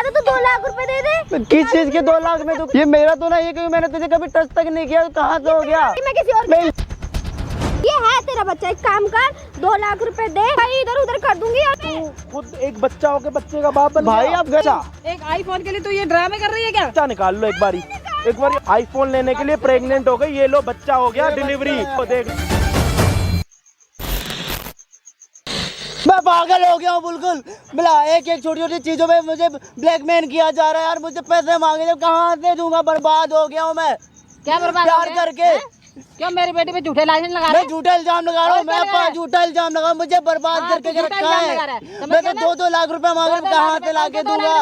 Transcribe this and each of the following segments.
था तू 2 लाख रुपए दे दे। किस चीज के 2 लाख में? तू ये मेरा तो नहीं है, क्योंकि मैंने तुझे कभी टच तक नहीं किया। कहाँ से हो गया? मैं किसी और ये है तेरा बच्चा, एक काम कर 2 लाख रुपए दे, भाई इधर उधर कर दूंगी। तू खुद एक बच्चा हो के बच्चे का बाप बन भाई आप गया एक आईफोन के लिए तू ये ड्रामे कर रही है क्या? बच्चा निकाल लो एक बारी आईफोन लेने के लिए प्रेग्नेंट हो गई, ये लो बच्चा हो गया, डिलीवरी देख। मैं पागल हो गया हूँ बिल्कुल। मिला एक एक छोटी छोटी चीजों में मुझे ब्लैकमेल किया जा रहा है यार। मुझे पैसे मांगे जब कहाँ से दूंगा? बर्बाद हो गया हूँ मैं। क्या बर्बाद? प्यार करके क्यों मेरी बेटी पे झूठे लाइसेंस लगा रहे? मैं झूठा इल्जाम लगा रहा हूँ। मैं झूठा इल्जाम लगा, मुझे बर्बाद करके रखा है। मैं तो 2-2 लाख रुपए मांग रहा हूँ, कहाँ से लाके दूंगा?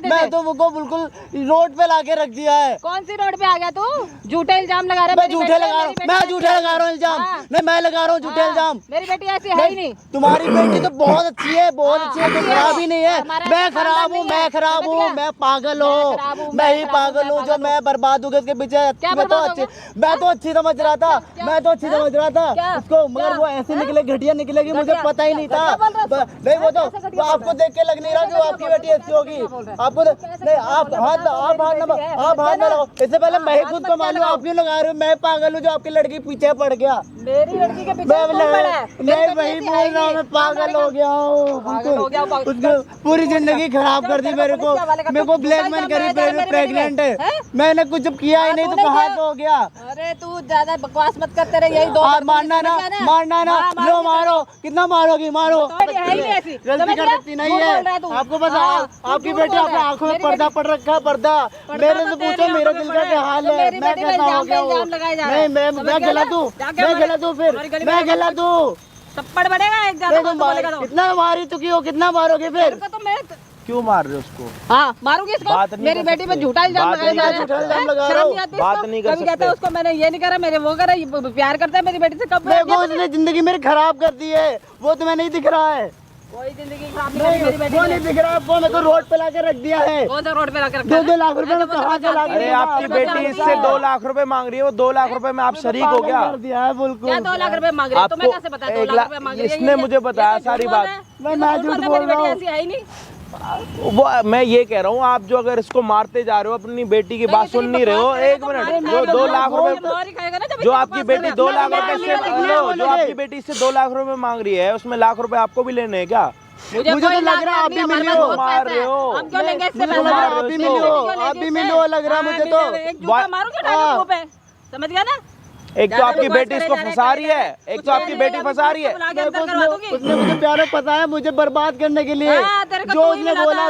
मैं तो वो बिल्कुल रोड पे लाके रख दिया है। कौन सी रोड पे आ गया तू? झूठे इल्जाम लगा रहा है? मैं झूठे लगा रहा हूँ, मैं झूठे लगा रहा हूँ इल्जाम। नहीं मैं लगा रहा हूँ झूठे इल्जाम। मेरी बेटी ऐसी है ही नहीं। तुम्हारी बेटी तो बहुत अच्छी है, बहुत अच्छी है, तो खराब ही नहीं है। मैं खराब हूँ, मैं खराब हूँ, मैं पागल हूँ, मैं ही पागल हूँ जो मैं बर्बाद हो गया उसके पीछे। मैं तो अच्छी समझ रहा था, मैं तो अच्छी समझ रहा था उसको, मगर वो ऐसे निकले, घटिया निकलेगी, मुझे पता ही नहीं था। नहीं वो तो आपको देख के लग नहीं रहा कि वो आपकी बेटी ऐसी होगी। आपको नहीं, आप हाथ ना लगाओ। इससे पहले मैं खुद को मालूम, आप क्यों लगा रहे हो? मैं पागल हूँ जो आपकी लड़की पीछे पड़ गया। मेरी लड़की के पीछे मैं वही बोल रहा हूँ, मैं पागल हो गया हूँ। उसको पूरी जिंदगी खराब कर दी मेरे को ब्लैकमेल करी, प्रेग्नेंट है। मैंने कुछ किया ही नहीं, तो कहाँ से हो गया? अरे तू ज्यादा बकवास मत करते रहे, यही 2 मारना ना, मारना ना, लो मारो, कितना मारोगी? मारो। गलती कर सकती नहीं है आपको पता। आपकी बेटी अपने आंखों में पर्दा पड़ रखा है, पर्दा। मेरे से पूछो मेरे दिल का क्या हाल है, मैं कैसा हो गया हूँ? नहीं मैं गलत हूँ, मैं गलत हूँ, फिर मैं गलत हूँ। थप्पड़ बढ़ेगा एक ज्यादा। कितना मारी चुकी हो, कितना मारोगे फिर? क्यों मार रहे हो उसको? हाँ मारूंगी इसको। मेरी बेटी पे झूठा इल्जाम लगा रहा है। बात नहीं कर सकते। कहता है उसको मैंने ये नहीं करा, मेरे वो करा, प्यार करता है मेरी बेटी से। कब देखो उसने जिंदगी मेरी खराब कर दी है, वो तुम्हें नहीं दिख रहा है। कोई जिंदगी खराब नहीं करी मेरी बेटी वो नहीं दिख रहा है, वो मेरे को रोड पे लाके रख दिया है। कौन सा रोड पे लाके रखा है? 2 लाख रुपए में कहाँ से लाके? अरे आपकी बेटी इससे 2 लाख रुपए मांग रही है, वो 2 लाख रुपए में आप शरीक हो गया? कर दिया है बिल्कुल। क्या 2 लाख रुपए मांग रही है? तुम्हें कैसे पता 2 लाख रुपए मांग रही है? इसने मुझे बताया सारी बात। मैं झूठ बोल रहा हूँ। ऐसी है ही नहीं। वो मैं ये कह रहा हूँ, आप जो अगर इसको मारते जा रहे हो, अपनी बेटी की बात सुन नहीं रहे हो। 1 मिनट, जो 2 लाख रुपए, जो आपकी बेटी 2 लाख रुपए से, जो आपकी बेटी से 2 लाख रुपए मांग रही है, उसमें लाख रुपए आपको भी लेने हैं क्या? मुझे तो लग रहा है आप भी मिली हो, मार रहे हो। हम क्यों लेंगे इससे? आप भी मिली हो, आप भी मिली हो, लग रहा मुझे तो। एक जूता मारूंगा पे, समझ गया ना? एक तो आपकी बेटी इसको फंसा रही है, एक तो आपकी बेटी फंसा रही है। उसने मुझे प्यार में फंसाया, मुझे बर्बाद करने के लिए। जो उसने बोला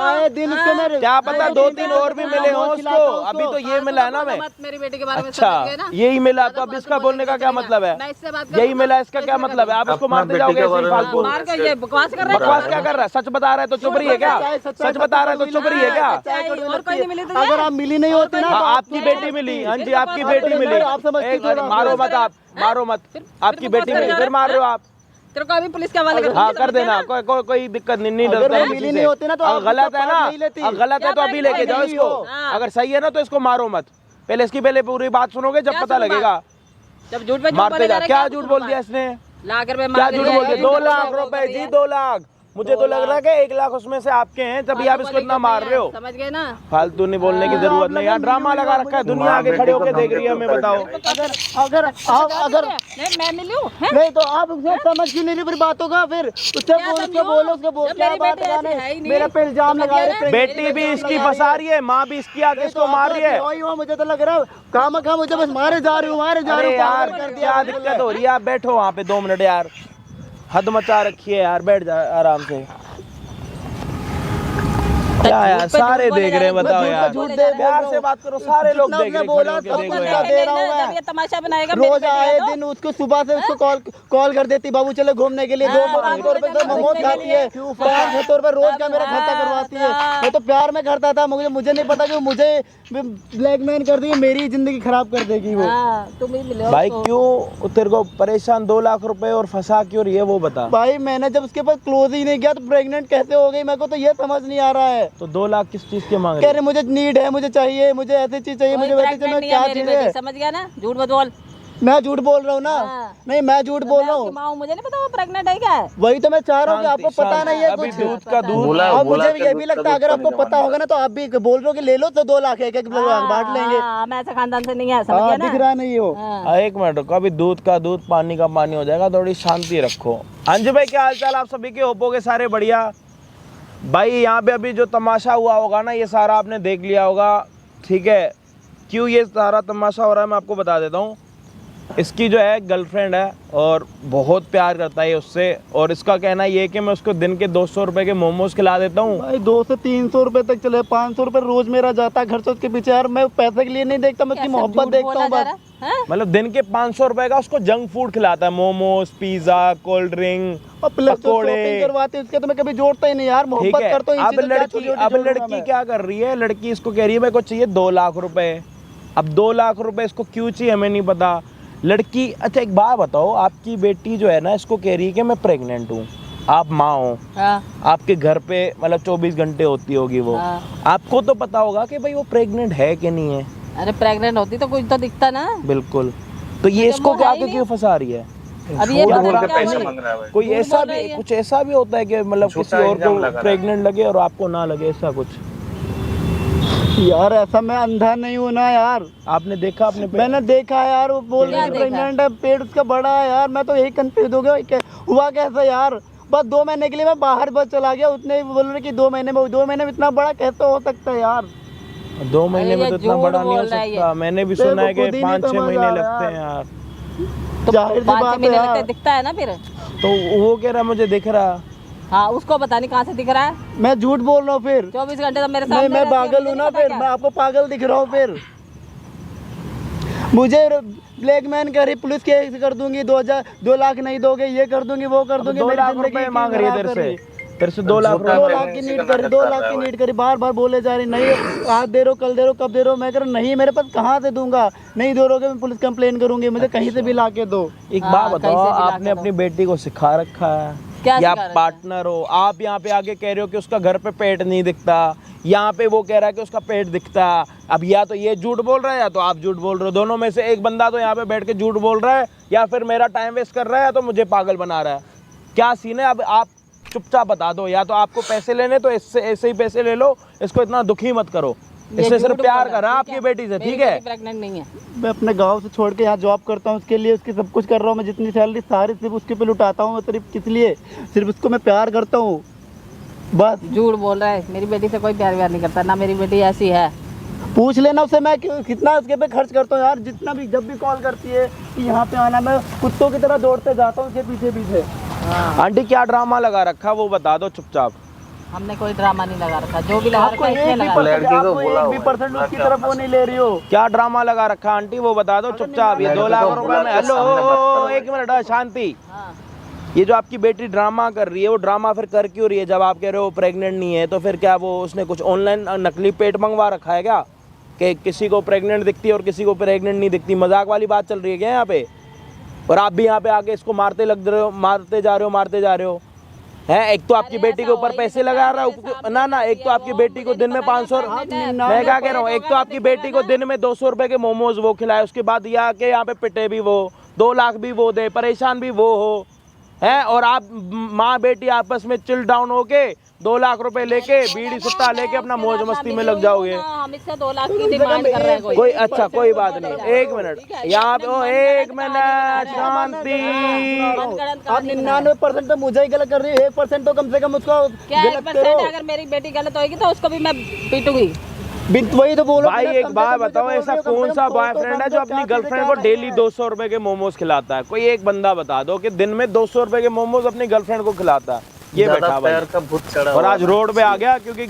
आए दिन उसके मेरे, क्या पता 2-3 और भी मिले हो उसको। अभी तो ये मिला है ना मैं। मेरी बेटी के बारे में अच्छा यही मिला, तो अब इसका बोलने का क्या मतलब है? यही मिला, इसका क्या मतलब है? आप इसको मारते जाओगे ऐसे फालतू? बकवास कर रहा है। बकवास क्या कर रहा है? सच बता रहा है तो चुप रही है क्या? सच बता रहा है तो चुप रही है क्या? अगर आप मिली नहीं होती ना, आपकी बेटी मिली। हाँ जी आपकी बेटी मिली। मारो मत आप, मारो मत। आपकी बेटी मिली, फिर मार रहे हो आप। तेरे को अभी पुलिस के हवाले कर। हाँ कर देना, कोई दिक्कत नहीं डरता है। मिली नहीं होती ना तो गलत है ना, गलत है तो अभी लेके जाओ इसको। अगर सही है ना तो इसको मारो मत। पहले इसकी पूरी बात सुनोगे, जब पता लगेगा। जब झूठ पे मारते जा। क्या झूठ बोल दिया इसने? लाख रुपए क्या झूठ बोल दिया? 2 लाख रुपए जी, 2 लाख। मुझे तो लग रहा है कि 1 लाख उसमें से आपके हैं, तभी आप इसको इतना मार रहे हो। समझ गए ना? फालतू नहीं बोलने की जरूरत नहीं। यहाँ ड्रामा लगा रखा है, दुनिया आगे खड़े होकर देख रही है। हमें बताओ, अगर मैं मिली हूँ नहीं तो आप उसे समझ क्यों नहीं रही बातों का? फिर उसको बोलो क्या बात है? मेरा पे इल्जाम लगा रहे। बेटी भी इसकी फंसा रही है, माँ भी इसकी आगे इसको मार रही है। मुझे तो लग रहा है काम मुझे बस मारे जा रही हूँ, मारे जा रही हूँ। यार क्या दिक्कत हो रही है? आप बैठो वहाँ पे 2 मिनट यार, हद मचा रखी है यार, बैठ जा आराम से। क्या यार सारे देख रहे हैं, बताओ यार। प्यार से बात करो, सारे लोग देख रहे हैं। तमाशा बनाएगा रोज आए दिन उसको, सुबह से उसको कॉल कर देती, बाबू चले घूमने के लिए। 200 रुपए मोमोज खाती है, 500 रुपए रोज का मेरा खर्चा करवाती है। मैं तो प्यार में करता था, मुझे नहीं पता कि मुझे ब्लैकमेल कर दी, मेरी जिंदगी खराब कर देगी वो। भाई क्यों तेरे को परेशान 2 लाख रुपए और फंसा क्यों रही है वो बता। भाई मैंने जब उसके पास क्लोज ही नहीं किया तो प्रेग्नेंट कैसे हो गई? मेरे को तो ये समझ नहीं आ रहा है। तो 2 लाख किस चीज के मांग कह रहे मुझे नीड है, मुझे चाहिए, मुझे ऐसी चीज चाहिए, मुझे वैसी चाहिए। क्या चीज है? समझ गया ना? झूठ मत बोल। मैं झूठ बोल रहा हूँ ना। हाँ। नहीं मैं झूठ बोल रहा हूँ। माँ मुझे नहीं पता वो प्रेग्नेंट है क्या है। वही तो मैं चाह रहा हूँ कि आपको पता नहीं है अभी कुछ। दूध का दूध अब मुझे ये भी लगता है अगर आपको पता होगा ना तो आप भी बोल रहे हो कि ले लो तो 2 लाख एक एक बांट लेंगे। हम ऐसे खानदान से नहीं है, समझ गया ना। दिख रहा नहीं हो। हाँ। एक मिनट रुको, अभी दूध का दूध पानी का पानी हो जाएगा, थोड़ी शांति रखो। अंजू भाई क्या हाल चाल आप सभी के, होपोगे सारे बढ़िया। भाई यहाँ पे अभी जो तमाशा हुआ होगा ना ये सारा आपने देख लिया होगा, ठीक है। क्यों ये सारा तमाशा हो रहा है मैं आपको बता देता हूँ। इसकी जो है गर्लफ्रेंड है और बहुत प्यार करता है उससे, और इसका कहना ये है कि मैं उसको दिन के 200 रुपए के मोमोज खिला देता हूँ। भाई 200 से 300 रुपए तक चले, 500 रुपए रोज मेरा जाता है खर्च उसके पीछे यार। मैं पैसे के लिए नहीं देखता, मैं उसकी मोहब्बत देखता हूँ बस। मतलब दिन के 500 रुपए का उसको जंक फूड खिलाता है, मोमोज, पिज्जा, कोल्ड ड्रिंक, और प्लस जो पकोड़े। शॉपिंग करवाते हैं उसके तो मैं कभी जोड़ता ही नहीं यार। ठीक मोहब्बत है। करता हूँ। अब लड़की क्या कर रही है, लड़की इसको कह रही है मेरे को चाहिए 2 लाख रुपए। अब 2 लाख रुपए इसको क्यों चाहिए हमें नहीं पता। लड़की, अच्छा एक बात बताओ, आपकी बेटी जो है ना इसको कह रही है कि मैं प्रेग्नेंट हूँ, आप माँ हो, आपके घर पे मतलब 24 घंटे होती होगी वो, आपको तो पता होगा कि भाई वो प्रेग्नेंट है कि नहीं है। अरे प्रेग्नेंट होती तो कुछ तो दिखता ना। बिल्कुल, तो ये इसको क्या क्यों फंसा रही है। अब ये कोई ऐसा भी कुछ ऐसा भी होता है कि मतलब किसी और को प्रेग्नेंट लगे और आपको ना लगे, ऐसा कुछ। यार ऐसा मैं अंधा नहीं हूँ ना यार। आपने देखा अपने मैंने देखा है यार, वो बोल रही है प्रेग्नेंट है, पेट उसका बड़ा है यार। मैं तो यही कंफ्यूज हो गया हुआ कैसे यार। बस 2 महीने के लिए मैं बाहर बस चला गया, उतने बोल रहे कि 2 महीने में, 2 महीने में इतना बड़ा कैसे हो सकता है यार। 2 महीने में तो इतना बड़ा नहीं हो सकता। मैंने भी सुना है कि 5-6 महीने लगते हैं यार। तो जाहिर सी 5 बात महीने है लगते यार। दिखता है ना फिर। तो वो कह रहा है मुझे दिख रहा। हाँ उसको पता नहीं कहाँ से दिख रहा है। मैं झूठ बोल रहा हूँ फिर। 24 घंटे तो मेरे नहीं सामने मैं रहती है, पागल मुझे हूँ नहीं ना पता फिर। क्या। मैं आपको पागल दिख रहा हूँ फिर। मुझे ब्लैकमेल कर रही, पुलिस केस कर दूंगी, 2 लाख नहीं दोगे, ये कर दूंगी, वो कर दूंगी। 2 लाख रुपए मांग रही है तेरे से 2 लाख 2 लाख की नीड करी, 2 लाख की नीड करी। बार बार बोले जा रही नहीं आज दे रहे हो, कल दे रहे हो, कब दे रहे हो। मैं कह रहा नहीं मेरे पास कहाँ से दूंगा, नहीं दोगे मैं पुलिस कंप्लेन करूंगी, मुझे कहीं से भी ला के दो। एक बात बताओ, आपने अपनी बेटी को सिखा रखा है या पार्टनर हो, आप यहाँ पे आके कह रहे हो कि उसका घर पे पेट नहीं दिखता, यहाँ पे वो कह रहा है कि उसका पेट दिखता। अब या तो ये झूठ बोल रहा है या तो आप झूठ बोल रहे हो। दोनों में से एक बंदा तो यहाँ पे बैठ के झूठ बोल रहा है, या फिर मेरा टाइम वेस्ट कर रहा है या तो मुझे पागल बना रहा है। क्या सीन है, अब आप चुपचाप बता दो। या तो आपको पैसे लेने तो इससे ऐसे ही पैसे ले लो, इसको इतना दुखी मत करो। इसने सिर्फ प्यार करा आपकी बेटी से, ठीक है। प्रेग्नेंट नहीं है। मैं अपने गांव से छोड़ के यहाँ जॉब करता हूँ, उसके लिए उसकी सब कुछ कर रहा हूँ मैं। जितनी सैलरी सारी सिर्फ उसके पे लुटाता हूँ मैं। सिर्फ किस लिए, सिर्फ उसको मैं प्यार करता हूँ बस। झूठ बोल रहा है, मेरी बेटी से कोई प्यार व्यार नहीं करता ना, मेरी बेटी ऐसी है। पूछ लेना उससे मैं कितना उसके पे खर्च करता हूँ यार। जितना भी जब भी कॉल करती है कि यहाँ पे आना, मैं कुत्तों की तरह दौड़ते जाता हूँ उसके पीछे पीछे। आंटी क्या ड्रामा लगा रखा वो बता दो चुपचाप। हमने कोई ड्रामा नहीं लगा रखा, जो भी लगा रखा है इसने लगा रखा। आपको 1% उसकी तरफ वो नहीं ले रही हो। क्या ड्रामा लगा रखा आंटी वो बता दो चुपचाप। ये 2 लाख रुपए में, हेलो एक मिनट शांति। ये जो आपकी बेटी ड्रामा कर रही है, वो ड्रामा फिर कर क्यों रही है? जब आप कह रहे हो प्रेग्नेंट नहीं है तो फिर क्या वो उसने कुछ ऑनलाइन नकली पेट मंगवा रखा है क्या, कि किसी को प्रेग्नेंट दिखती है और किसी को प्रेग्नेंट नहीं दिखती? मजाक वाली बात चल रही है क्या यहाँ पे? और आप भी यहाँ पे आके इसको मारते जा रहे हो हैं। एक तो आपकी बेटी के ऊपर पैसे लगा रहा है ना, एक तो आपकी बेटी को दिन में 500, मैं क्या कह रहा हूँ, एक तो आपकी बेटी को दिन में 200 रुपए के मोमोज वो खिलाए, उसके बाद ये आके यहाँ पे पिटे भी वो, 2 लाख भी वो दे, परेशान भी वो हो है। और आप माँ बेटी आपस में चिल डाउन होके 2 लाख रुपए लेके बीड़ी सुट्टा लेके अपना मौज मस्ती में लग जाओगे। हम इससे 2 लाख की डिमांड कर रहे हैं कोई अच्छा कोई बात नहीं, एक मिनट यहाँ पे, एक मिनट शांति। आप 99% तो मुझे ही गलत कर रही है, 1% तो कम से कम उसको गलत करो। अगर मेरी बेटी गलत होगी तो उसको भी मैं पीटूंगी। वही तो बोलो भाई। एक बात बताओ, ऐसा कौन सा बॉयफ्रेंड है जो अपनी गर्लफ्रेंड को डेली 200 रुपए के मोमोज खिलाता है? कोई एक बंदा बता दो कि दिन में 200 रुपए के मोमोज अपनी गर्लफ्रेंड को खिलाता है। ये बैठा भाई और आज रोड पे आ गया क्योंकि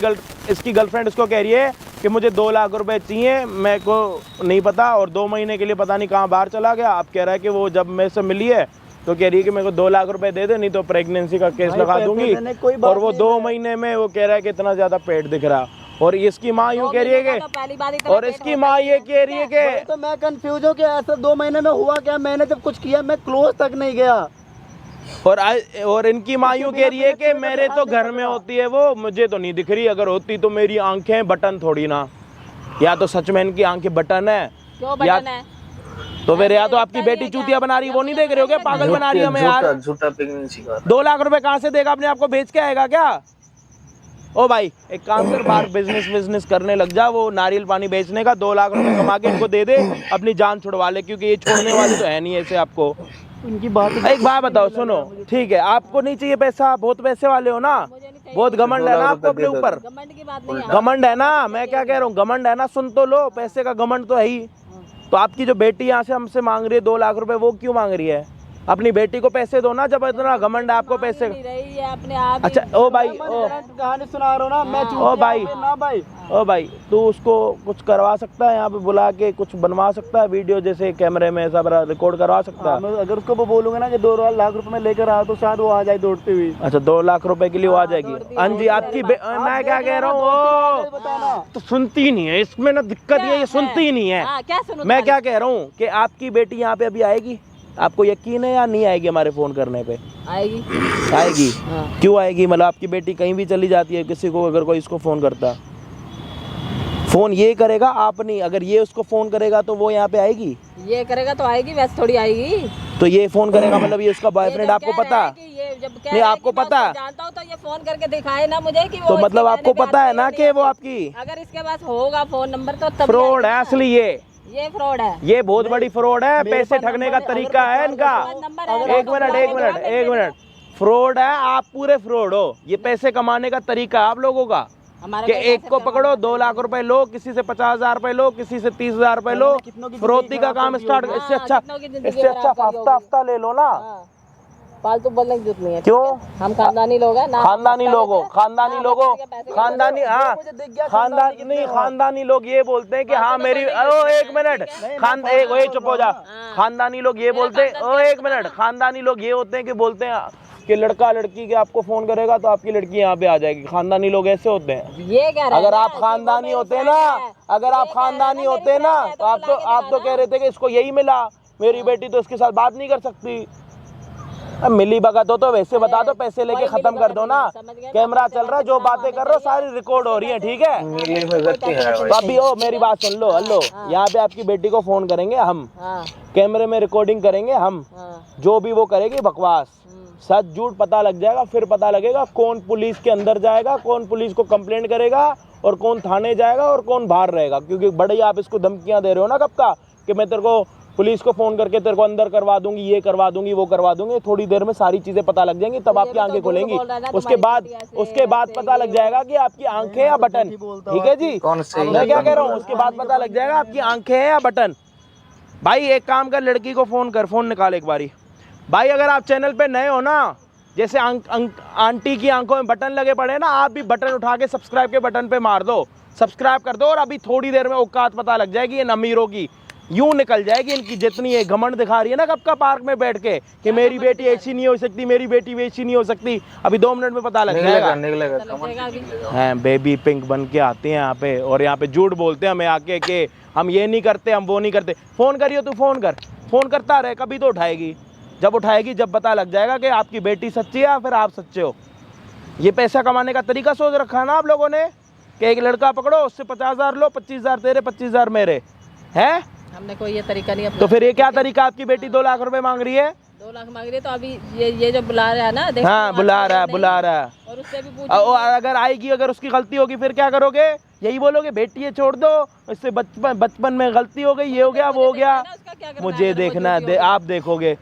इसकी गर्लफ्रेंड इसको कह रही है कि मुझे 2 लाख रुपए चाहिए, मेरे को नहीं पता, और 2 महीने के लिए पता नहीं कहाँ बाहर चला गया। अब कह रहा है कि वो जब मेरे से मिली है तो कह रही है कि मेरे को 2 लाख रुपए दे दे, नहीं तो प्रेगनेंसी का केस लगा दूंगी। और वो 2 महीने में वो कह रहा है कि इतना ज्यादा पेट दिख रहा। और इसकी माँ यूँ कह रही है कि, और इसकी माँ ये कह रही है कि, तो मैं कंफ्यूज हूँ कि ऐसा 2 महीने में हुआ क्या? मैंने जब कुछ किया मैं क्लोज तक नहीं गया। और इनकी माँ यूँ कह रही है कि मेरे तो घर में होती है वो, मुझे तो नहीं दिख रही। अगर होती तो मेरी आंखें बटन थोड़ी ना, या तो सच में इनकी आंखें बटन है, क्यों बटन है? तो फिर या तो आपकी बेटी चूतिया बना रही है, वो नहीं देख रहे हो क्या? पागल बना रही है हमें यार। झूठा पिकनिक सिखा 2 लाख रुपए कहाँ से देगा? अपने आप को बेच के आएगा क्या? ओ भाई एक काम कर, बाहर बिजनेस करने लग जा, वो नारियल पानी बेचने का 2 लाख रुपए कमा के इनको दे दे, अपनी जान छुड़वा ले, क्योंकि ये छोड़ने वाले तो है नहीं ऐसे आपको। उनकी बात एक बात बताओ, सुनो ठीक है, आपको नहीं चाहिए पैसा, बहुत पैसे वाले हो ना, बहुत घमंड है ना आपको अपने ऊपर। घमंड की बात नहीं है। घमंड है ना, मैं क्या कह रहा हूँ, घमंड है ना, सुन तो लो, पैसे का घमंड तो है ही। तो आपकी जो बेटी यहाँ से हमसे मांग रही है 2 लाख रुपए, वो क्यों मांग रही है? अपनी बेटी को पैसे दो ना, जब इतना घमंड है आपको पैसे। नहीं रही है अपने आप। अच्छा ओ भाई, ओ कहानी सुना रहा हूँ ना मैं, ओ भाई, ना भाई, ओ भाई तू उसको कुछ करवा सकता है यहाँ पे बुला के, कुछ बनवा सकता है वीडियो, जैसे कैमरे में सब रिकॉर्ड करवा सकता है? अगर उसको वो बोलूंगा ना कि 2 लाख रुपए में लेकर आया, तो शायद वो आ जाए दौड़ती हुई। अच्छा 2 लाख रुपए के लिए वो आ जाएगी? हाँ जी, आपकी मैं क्या कह रहा हूँ, तो सुनती नहीं है, इसमें ना दिक्कत ये सुनती ही नहीं है। क्या सुनो? मैं क्या कह रहा हूँ कि आपकी बेटी यहाँ पे अभी आएगी, आपको यकीन है या नहीं आएगी? हमारे फोन करने पे आएगी। आएगी? क्यों आएगी? मतलब आपकी बेटी कहीं भी चली जाती है, किसी को अगर कोई इसको फोन करता, फोन ये करेगा आप नहीं, अगर ये उसको फोन करेगा तो वो यहाँ पे आएगी? ये करेगा तो आएगी, वैसे थोड़ी आएगी। तो ये फोन करेगा मतलब ये उसका बॉयफ्रेंड, आपको पता? नहीं आपको पता? जानता हूँ तो ये फोन करके दिखाए ना मुझे कि वो तो मतलब आपको पता है ना कि वो आपकी, अगर इसके पास होगा फोन नंबर तो तब फ्रॉड है असली, ये फ्रॉड है, ये बहुत बड़ी फ्रॉड है, पैसे ठगने का तरीका है इनका। एक मिनट, फ्रॉड है, आप पूरे फ्रॉड हो, ये पैसे कमाने का तरीका है आप लोगों का, कि एक को पकड़ो 2 लाख रुपए लो, किसी से 50,000 रुपए लो, किसी से 30,000 रुपए लो, फरोती का काम स्टार्ट। इससे अच्छा हफ्ता ले लो ना। फालतू बोलने की जरूरत नहीं है। क्यों? हम खानदानी लोग हैं ना, खानदानी लोगों खानदानी नहीं, खानदानी लोग ये बोलते हैं कि हाँ मेरी, ओ एक मिनट, चुप हो जा। खानदानी लोग ये बोलते हैं, ओ एक मिनट, खानदानी लोग ये होते हैं कि बोलते हैं कि लड़का लड़की के आपको फोन करेगा तो आपकी लड़की यहाँ पे आ जाएगी। खानदानी लोग ऐसे होते हैं। ये कह रहे हैं अगर आप खानदानी होते ना, अगर आप खानदानी होते ना, तो आप तो कह रहे थे कि इसको यही मिला, मेरी बेटी तो इसके साथ बात नहीं कर सकती। अब मिली भगत हो तो वैसे बता दो, पैसे लेके खत्म कर दो ना। कैमरा चल रहा है, जो बातें कर रहे हो सारी रिकॉर्ड हो रही है, ठीक है? तो अभी ओ मेरी बात सुन लो, हेलो, यहाँ पे आपकी बेटी को फोन करेंगे हम, कैमरे में रिकॉर्डिंग करेंगे हम, जो भी वो करेगी बकवास, सच झूठ पता लग जाएगा, फिर पता लगेगा कौन पुलिस के अंदर जाएगा, कौन पुलिस को कंप्लेंट करेगा और कौन थाने जाएगा और कौन बाहर रहेगा। क्योंकि बड़े आप इसको धमकियां दे रहे हो ना कब का, कि मैं तेरे को पुलिस को फोन करके तेरे को अंदर करवा दूंगी, ये करवा दूंगी, वो करवा दूंगी। थोड़ी देर में सारी चीजें पता लग जाएंगी, तब आपकी आंखें खुलेंगी। उसके बाद पता लग जाएगा कि आपकी आंखें या बटन, ठीक है जी? मैं क्या कह रहा हूँ, उसके बाद पता लग जाएगा आपकी आंखें या बटन। भाई एक काम कर, लड़की को फोन कर, फोन निकाल एक बारी। भाई अगर आप चैनल पे नए हो ना, जैसे आंटी की आंखों में बटन लगे पड़े ना, आप भी बटन उठा के सब्सक्राइब के बटन पे मार दो, सब्सक्राइब कर दो, और अभी थोड़ी देर में औकात पता लग जाएगी इन अमीरों की, यूं निकल जाएगी इनकी। जितनी ये घमंड दिखा रही है ना कब का पार्क में बैठ के कि मेरी बेटी ऐसी नहीं हो सकती, मेरी बेटी वैसी नहीं हो सकती, अभी 2 मिनट में पता लग जाएगा। हैं बेबी पिंक बन के आते हैं यहाँ पे, और यहाँ पे झूठ बोलते हैं हमें आके कि हम ये नहीं करते, हम वो नहीं करते। फोन करियो, तू फोन कर, फोन करता रहे, कभी तो उठाएगी। जब उठाएगी, जब पता लग जाएगा कि आपकी बेटी सच्ची है या फिर आप सच्चे हो। ये पैसा कमाने का तरीका सोच रखा है ना आप लोगों ने, कि एक लड़का पकड़ो, उससे 50,000 लो, 25,000 तेरे, 25,000 मेरे, हैं? हमने कोई ये तरीका नहीं अपना। तो फिर ये क्या तरीका? आपकी बेटी 2 लाख रुपए मांग रही है, 2 लाख मांग रही है, तो अभी ये जो बुला रहा है ना, हाँ बुला रहा है, और उससे भी पूछ, अगर आएगी, अगर उसकी गलती होगी फिर क्या करोगे? यही बोलोगे बेटी ये छोड़ दो, इससे बचपन में गलती हो गई, ये हो गया, वो हो गया। मुझे देखना है, आप देखोगे।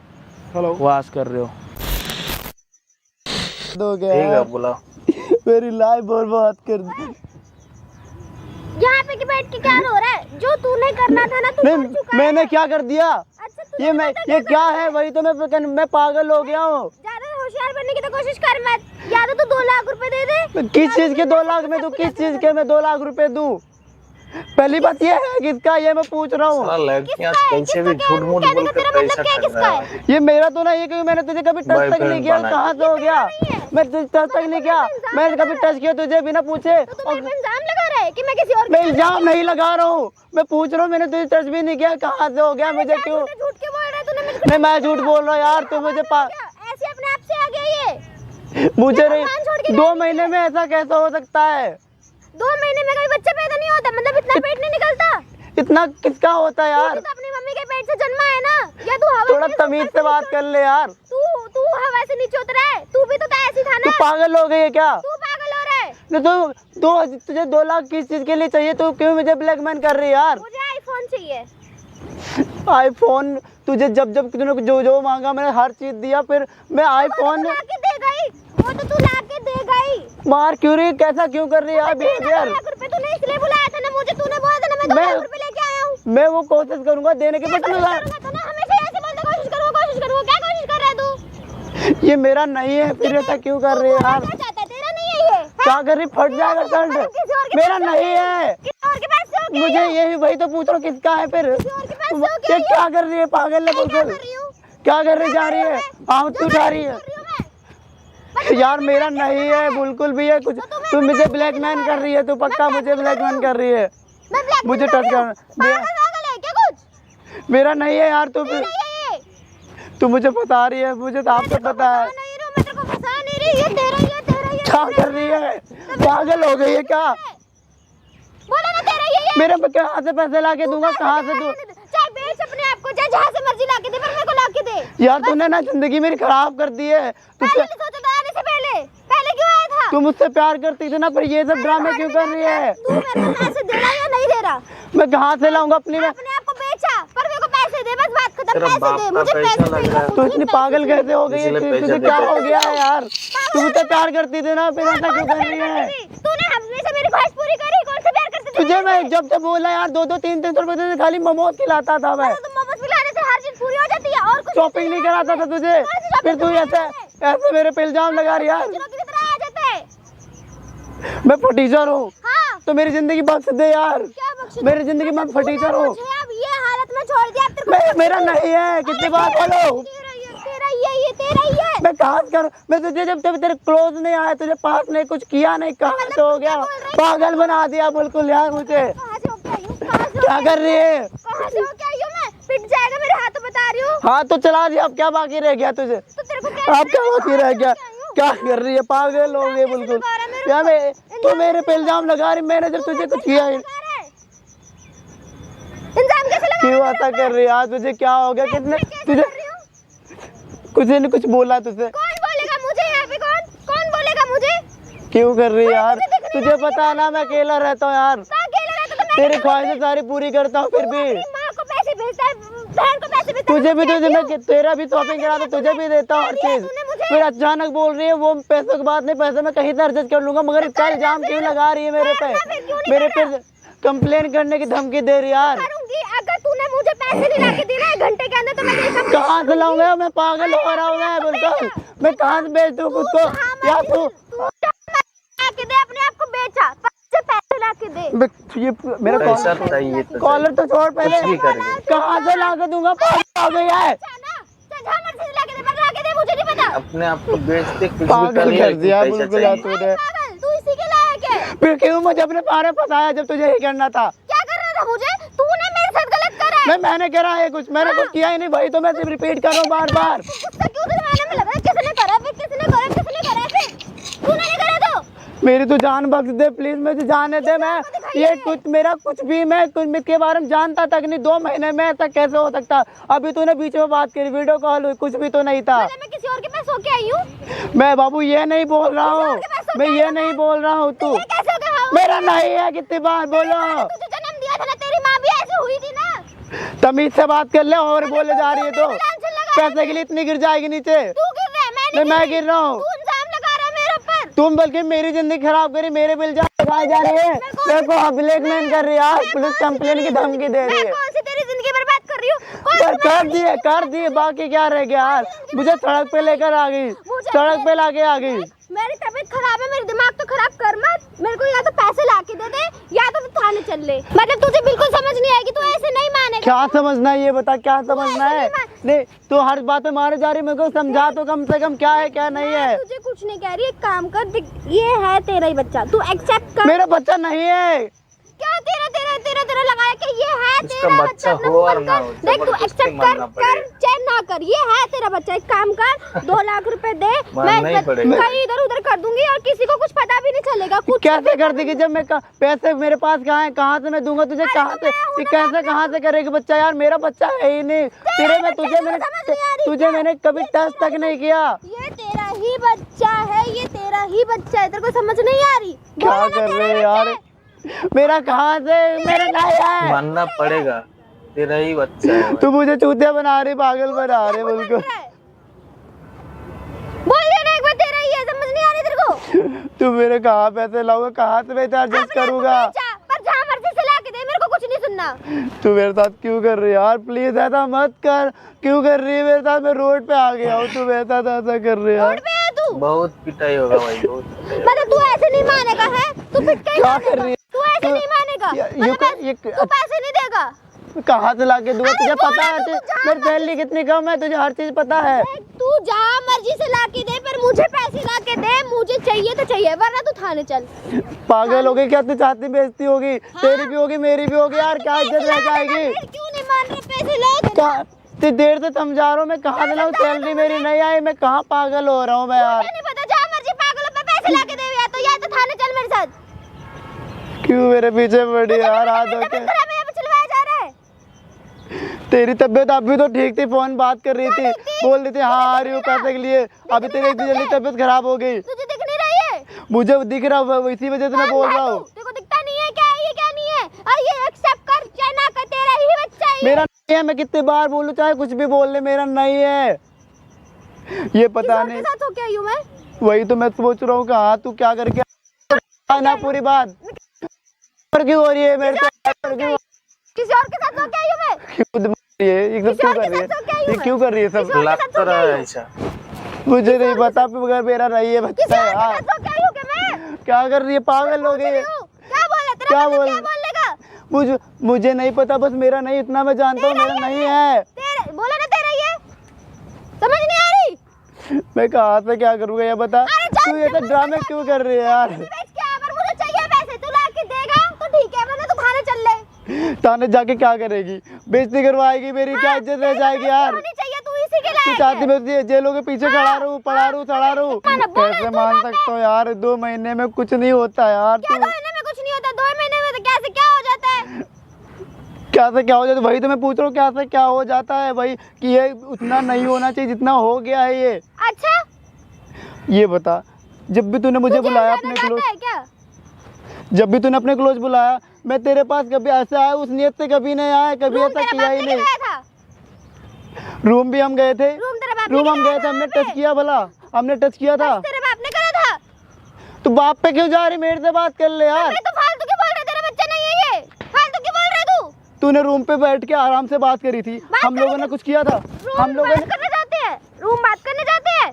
वास कर रहे हो तो क्या बोला, मेरी लाइफ बर्बाद कर दी। यहाँ पे कि बैठ के क्या हो रहा है? जो तूने करना था ना, तू कर चुका है। मैंने क्या कर दिया? अच्छा, ये क्या है? वही तो मैं पागल हो गया हूँ। ज्यादा होशियार बनने की तो कोशिश कर मत। या तो तू 2 लाख रुपए दे दे। किस चीज के 2 लाख में दूं? किस चीज के मैं 2 लाख रुपए दूं? पहली बात ये है किसका, ये मैं पूछ रहा हूँ। कैसे भी झूठ मूठ बोल कर पैसा ठग रहा है। ये मेरा तो ना, ये क्योंकि मैंने तुझे कभी टच तक नहीं किया, कहाँ से हो गया? मैं तुझे टच तक नहीं किया, मैंने कभी टच किया तुझे बिना पूछे। तो इल्जाम लगा रहा है कि मैं किसी और, मैं इल्जाम नहीं लगा रहा हूँ, मैं पूछ रहा हूँ, मैंने तुझे टच भी नहीं किया, कहाँ से हो गया? मुझे क्यों झूठ क्यों बोल रहा है तूने मुझे? नहीं मैं झूठ बोल रहा हूँ यार, तू मुझे ऐसे अपने आप से आ गया ये? मुझे नहीं, 2 महीने में ऐसा कैसा हो सकता है? 2 महीने में कोई बच्चा पैदा नहीं होता, मतलब इतना पेट नहीं निकलता। इतना किसका होता है यार? तू तो अपनी मम्मी के पेट से जन्मा है ना, या तू हवा थोड़ा तमीज से बात कर ले यार। तू हवा से नीचे उतरा है, तू भी तो ऐसी था तू ना। पागल हो गई है क्या? तू पागल हो रहा है। तुझे 2 लाख किस चीज के लिए चाहिए? तू क्यों मुझे ब्लैकमेल कर रही है यार? मुझे आईफोन चाहिए। आईफोन तुझे जब तूने जो मांगा मैंने हर चीज दिया, फिर मैं आईफोन ला के दे गई, वो तो तू ला के दे गई। मार क्यों रही? कैसा क्यों कर रही है यार बिहेवियर? 2 लाख रुपए तूने इसलिए बुलाया था ना मुझे, तूने बोला था ना मैं 2 लाख रुपए लेके आया हूँ। मैं वो कोशिश करूंगा देने की, बट करूंगा तो ना, हमेशा ऐसे बोलते कोशिश करूंगा। क्या कोशिश कर रहा है तू? ये मेरा नहीं है, फिर ऐसा क्यों कर रही है यार? क्या चाहता है? तेरा नहीं है ये। क्या कर रही? फट जाएगा शर्ट। मेरा नहीं है, किसी और के पास से हो क्या? मुझे यही वही तो पूछ रहा हूँ किसका है फिर? किसी और के पास से हो क्या? ये क्या कर रही है? पागल है क्या बिल्कुल। कर रही हूँ? क्या कर रही जा रही है? आँख तू उठा रही है कर रही हूँ मैं। यार। मेरा नहीं है बिल्कुल भी है कुछ। तू मुझे ब्लैकमेल कर रही है, तू पक्का मुझे ब्लैकमेल कर रही है। मैं ब्लैक मुझे टच कर। पागल है क्या कुछ? मेरा नहीं है यार। नहीं है ये। तू मुझे बता रही है, मुझे तो आपको पता है। नहीं रो, मैं तेरे को फंसा नहीं रही। ये तेरा ही है, तेरा ही है। क्या कर रही है? पागल हो गई है क्या? बोला ना तेरा ही है। मेरे पे कहाँ से पैसे ला के दूंगा? कहाँ से दूं? चाहे बेच अपने आप को, चाहे जहाँ से मर्जी ला के दे, पर मेरे को ला के दे। यार तूने ना जिंदगी मेरी खराब कर दी है। पहले तो सोचा था आने से पहले क्यों आया था? तू मुझसे प्यार करती थी ना, पर ये सब ड्रामे क्यों कर रही है? तू मेरे को पैसे दे रहा है या नहीं दे रहा? मैं कहाँ से लाऊंगा अपनी में? अपने आप को बेचा, पर मेरे को पैसे दे, बस बात खत्म। तेरा पैसे बाप दे का मुझे, पैसा पैसे लग रहा है। तू इतनी पागल कैसे हो गई है? इसलिए पैसे तुझे दे क्या दे। हो गया है यार? तू मुझसे प्यार करती थी ना, फिर ऐसा क्यों कर रही है? तूने हमेशा मेरी ख्वाहिश पूरी करी। कौन सा प्यार करते थे? तुझे मैं जब से बोला यार 2-2 3-3 रुपए से खाली मोमोज खिलाता था मैं। तुम मोमोज खिलाने से हर चीज पूरी हो जाती है और कुछ शॉपिंग नहीं कराता था तुझे, फिर तू ऐसे मेरे पे इल्जाम लगा रही है। चलो की तरह आ जाता है। मैं फटीचर हूँ हाँ, तो मेरी जिंदगी बख्श दे यार। क्या बख्श? मेरी जिंदगी में फटीचर हूँ। मुझे अब ये हालत में छोड़ दिया। अब तेरे को मेरा नहीं है, कितनी बार बोलो। तेरा ही है। मैं कहाँ से करूँ? मैं तुझे जब तेरे क्लोज नहीं आया, तुझे पास नहीं कुछ किया नहीं, कहाँ से हो गया? पागल बना दिया बिल्कुल यार मुझे। कहाँ से हो क्या यूं? कहाँ से हो क्या कर रही है? कहाँ से हो क्या यूं? मैं पिट जाएगा मेरे हाथों, बता रही हूँ। हाँ तो चला रही, अब क्या बाकी रह गया तुझे? तो तेरे को क्या अब क्या बाकी रह गया? क्या कर रही है? पागल हो गई बिल्कुल यार। मैं तू मेरे पे इल्जाम लगा रही, मैंने जब तुझे कुछ किया ही इंसान कैसे लगा? क्यों ऐसा कर रही है यार? तुझे क्या हो गया? कितने तुझे कुछ ने कुछ बोला तुझे? कौन बोलेगा मुझे यहाँ पे? कौन बोलेगा मुझे? क्यों कर रही है यार? तुझे पता है ना मैं अकेला रहता हूँ यार। अकेले रहता तो मैं तेरी ख्वाहिशें सारी पूरी करता हूँ, फिर भी अपनी माँ को पैसे भेजता है, बहन को पैसे भेजता है। तुझे मैं तेरा भी शॉपिंग कराता, तुझे भी देता हूँ हर चीज। फिर अचानक बोल रही है वो पैसों की बात नहीं, पैसे मैं कहीं से एडजस्ट कर लूंगा, मगर इसका इल्जाम क्यों लगा रही है मेरे पे? मेरे पे कंप्लेन करने की धमकी दे रही यार। करूंगी अगर तूने मुझे पैसे नहीं लाके दिए ना 1 घंटे के अंदर, तो मैं तेरी सब कहाँ से लाऊंगा? मैं पागल हो रहा हूँ मैं बिल्कुल। मैं कहाँ से बेच दूँ खुद को? या तू लाके दे, अपने आप को बेचा, पैसे लाके दे। ये मेरा पैसा चाहिए तो कॉलर तो छोड़ पहले। कुछ भी करेंगे। कहाँ से ला के दूंगा? पागल हो गई है। जहाँ मर्जी लाके दे, पर लाके दे, मुझे नहीं पता। अपने आप को बेचते कुछ भी पागल कर दिया पैसा बिल्कुल यार चाहिए। तूने। पागल, तू इसी के लायक है। फिर क्यों मुझे अपने बारे में फंसाया जब तुझे ही करना था? क्या कर रहा था मुझे? तूने मेरे साथ गलत करा है। मैंने करा है कुछ? मैंने कुछ किया ही नहीं भाई, तो मैं सिर्फ रिपीट कर रहा हूँ बार बार। गुस्सा क्यों दिलाने में लग रहा है? किसने करा? फिर किसने करा? तूने नहीं करा तो? मेरी तो जान बख्श दे प्लीज, मुझे जाने दे। मैं ये कुछ मेरा कुछ भी मैं कुछ के बारे में जानता तक नहीं। 2 महीने में ऐसा कैसे हो सकता? अभी तूने बीच में बात करी, वीडियो कॉल हुई, कुछ भी तो नहीं था। मतलब मैं किसी और के पास होके आई हूँ? मैं बाबू ये नहीं बोल रहा हूँ, मैं ये नहीं बोल रहा हूँ। तू कैसे हो गया? मेरा नहीं है, कितनी बार बोलो। तुझे जन्म दिया था ना, तेरी माँ भी ऐसी हुई थी ना। तमीज से बात कर ले, और बोले जा रही है तो पैसे के लिए इतनी गिर जाएगी नीचे। तू गिर रहा है, मैं गिर रहा हूँ। तू इल्जाम लगा रहा है मेरे ऊपर। तुम बल्कि मेरी जिंदगी खराब करी, मेरे बिल लगाई जा रही है, मेरे को ब्लैकमेल कर रही है यार, पुलिस कंप्लेन की धमकी दे रही है। मैं कौन सी तेरी जिंदगी बर्बाद कर रही हूँ? कर दिए बाकी क्या रह गया यार? मुझे सड़क पे लेकर आ गई, सड़क पे लाके आ गई। मेरी तबीयत खराब है, मेरी दिमाग तो खराब कर मत। मेरे को या तो पैसे लाके दे दे, या तो तू थाने चल ले। मतलब तुझे बिल्कुल समझ नहीं आएगी, तू ऐसे नहीं मानेगा। क्या समझना है ये बता, क्या समझना है? नहीं तू हर बात पे मारे जा रही, मेरे को समझा तो कम से कम क्या है क्या नहीं है। तुझे कुछ नहीं कह रही, एक काम कर, ये है तेरा ही बच्चा, तू एक्सेप्ट कर। मेरा बच्चा नहीं है, क्या तेरा तेरा तेरा तेरा लगाया कि ये है इसका तेरा बच्चा अपना हो और मुंह ना बंद हो, कर। देख तू जबरदस्ती एक्सेप्ट मानना कर पड़ेगा। चैन ना कर, ये है तेरा बच्चा, एक काम कर 2 लाख रुपए दे, मानना ही पड़ेगा। कहीं इधर उधर कर दूंगी और किसी को कुछ पता भी नहीं चलेगा कुछ। कैसे कर देगी जब मैं पैसे मेरे पास कहाँ है, कहाँ से मैं दूंगा तुझे, कहाँ से ये कैसे कहाँ से करेगी बच्चा यार, मेरा बच्चा है ही नहीं। तेरे में तुझे मैंने कभी टच तक नहीं किया। ये तेरा ही बच्चा है, ये तेरा ही बच्चा है, तेरे को समझ नहीं आ रही? क्या बोला ना कर तेरा रहे ही यार, बच्चा है। मेरा कहाँ से, मेरा नहीं है। मानना पड़ेगा, तेरा ही बच्चा है भाई। तू मुझे चूतिया बना रही, पागल बना रही बिल्कुल। बोल देना एक बार तेरा ही है, समझ नहीं आ रही तेरे को? तू मेरे कहाँ पैसे लाऊंगा, कहाँ से मैं एडजस्ट करूंगा? पर जहाँ मर्जी से ला के दे, मेरे को कुछ नहीं सुनना। तू मेरे साथ क्यों कर रही है यार, प्लीज ऐसा मत कर। क्यों कर रही है मेरे साथ, मैं रोड पे आ गया हूँ, तू मेरे साथ ऐसा कर रही है यार। रोड पे है तू? बहुत पिटाई होगा भाई, बहुत पिटाई होगा। मतलब तू ऐसे नहीं मानेगा है? तू पिट के ही क्या मानेगा? कर रही है? तू ऐसे नहीं मानेगा? तू पैसे नहीं देगा? कहाँ से लाके दूंगा, तुझे पता है तू जहाँ मेरी सैलरी कितनी कम है, तुझे हर चीज पता है। तू जहाँ मर्जी से ला के दे, पर मुझे पैसे ला के दे, मुझे चाहिए तो चाहिए, वरना तू थाने चल। पागल हो गई क्या, तू चाहती बेइज्जती होगी, तेरी भी होगी मेरी भी होगी यार, क्या इज्जत रह जाएगी? क्यों नहीं मान रहे? पैसे लो। इतनी देर से समझा रहा हूँ, मैं कहाँ दिलाऊं, सैलरी मेरी नहीं आई, मैं कहाँ पागल हो रहा हूँ मैं यार। नहीं पता, जहाँ मर्जी पागल पे पैसे ला के दे, या तो थाने चल मेरे साथ। क्यों मेरे पीछे पड़ी यार, हाथ धो के। चलवाया जा रहा है। तेरी तबीयत अभी तो ठीक थी, फोन बात कर रही थी, बोल रही थी हाँ आ रही हूँ पैसे के लिए, अभी तेरी इतनी जल्दी तबीयत खराब हो गई। तुझे दिख नहीं रही है? मुझे दिख रहा है, इसी वजह से मैं बोल रहा हूँ। तेरे को दिखता नहीं है क्या? ये क्या नहीं है? और ये एक्सेप्ट कर, चाहे ना कर, तेरा ही बच्चा है ये। मेरा नहीं है, मैं कितनी बार बोलूं, चाहे कुछ भी बोल ले, मेरा नहीं है। ये पता नहीं, किस साथ हो क्या यूं मैं? वही तो मैं सोच रहा हूँ, कहा तू क्या करके ना पूरी बात पर क्यों हो रही है मेरे से, किसी और के साथ हो क्या यूं मैं? क्यों ये एकदम क्यों कर रही है, ये क्यों कर रही है सब? लग तो रहा है ऐसा। मुझे नहीं पता, मगर मेरा नहीं है बच्चा किसी और के यार। साथ हो क्या यूं के मैं? क्या कर रही है, पागल हो गई है? क्या बोला तेरा? क्या मतलब बोल- क्या बोलेगा? मुझे नहीं पता, बस मेरा नहीं, इतना मैं जानता हूँ, मेरा नहीं है। तेरे बोला ना तेरा ये, समझ नहीं आ रही? मैं कहाँ से क्या करूँगा ये बता, अरे चल, तू ये सब ड्रामे क्यों कर रही है यार? बेच के आ, पर मुझे चाहिए पैसे, तू ला के देगा तो ठीक है, वरना तू थाने चल ले। थाने जाके क्या करेगी, बेइज्जती करवाएगी मेरी, क्या इज्जत रह जाएगी यार? होनी चाहिए, तू इसी के तू लायक चाहती है। मैं तुझे जेलों के पीछे खड़ा रहूं, पड़ा रहूं, चढ़ा रहूं? कैसे मान सकता हूँ यार, 2 महीने में कुछ नहीं होता यार। क्या 2 महीने में कुछ नहीं होता? 2 महीने में तो कैसे क्या हो जाता है? क्या से क्या हो जाता है, वही तो मैं पूछ रहा हूँ, क्या से क्या हो जाता है भाई, कि ये उतना नहीं होना चाहिए जितना हो गया है ये। अच्छा, ये बता, जब भी तूने मुझे तुझे बुलाया ज्यादा अपने क्लोज, जाता है क्या? जब भी तूने अपने क्लोज बुलाया, मैं तेरे पास कभी ऐसा आया उस नियत से कभी नहीं आया, कभी रूम ऐसा तेरा किया बाप ही लेके नहीं। गया था? रूम भी हम गए थे, रूम तेरा बाप रूम लेके हम गए गया थे, हमने वहाँ टच पे? किया भला, हमने टच किया था। तेरे बाप ने करा था? तू बाप पे क्यों जा रही, मेरे से बात कर ले यार। अरे तू फालतू क्यों बोल रहा है? तेरा बच्चा नहीं है ये, फालतू क्यों बोल रहा है तू? तूने रूम पे बैठ के आराम से बात करी थी, हम लोगों ने कुछ किया था? हम रूम लोगों बात ने करने जाते हैं, रूम बात करने जाते हैं।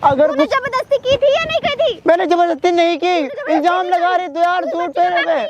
अगर तूने कुछ जबरदस्ती की थी या नहीं की थी? मैंने जबरदस्ती नहीं की, इल्जाम लगा रही तू यार, झूठ पे रे बे।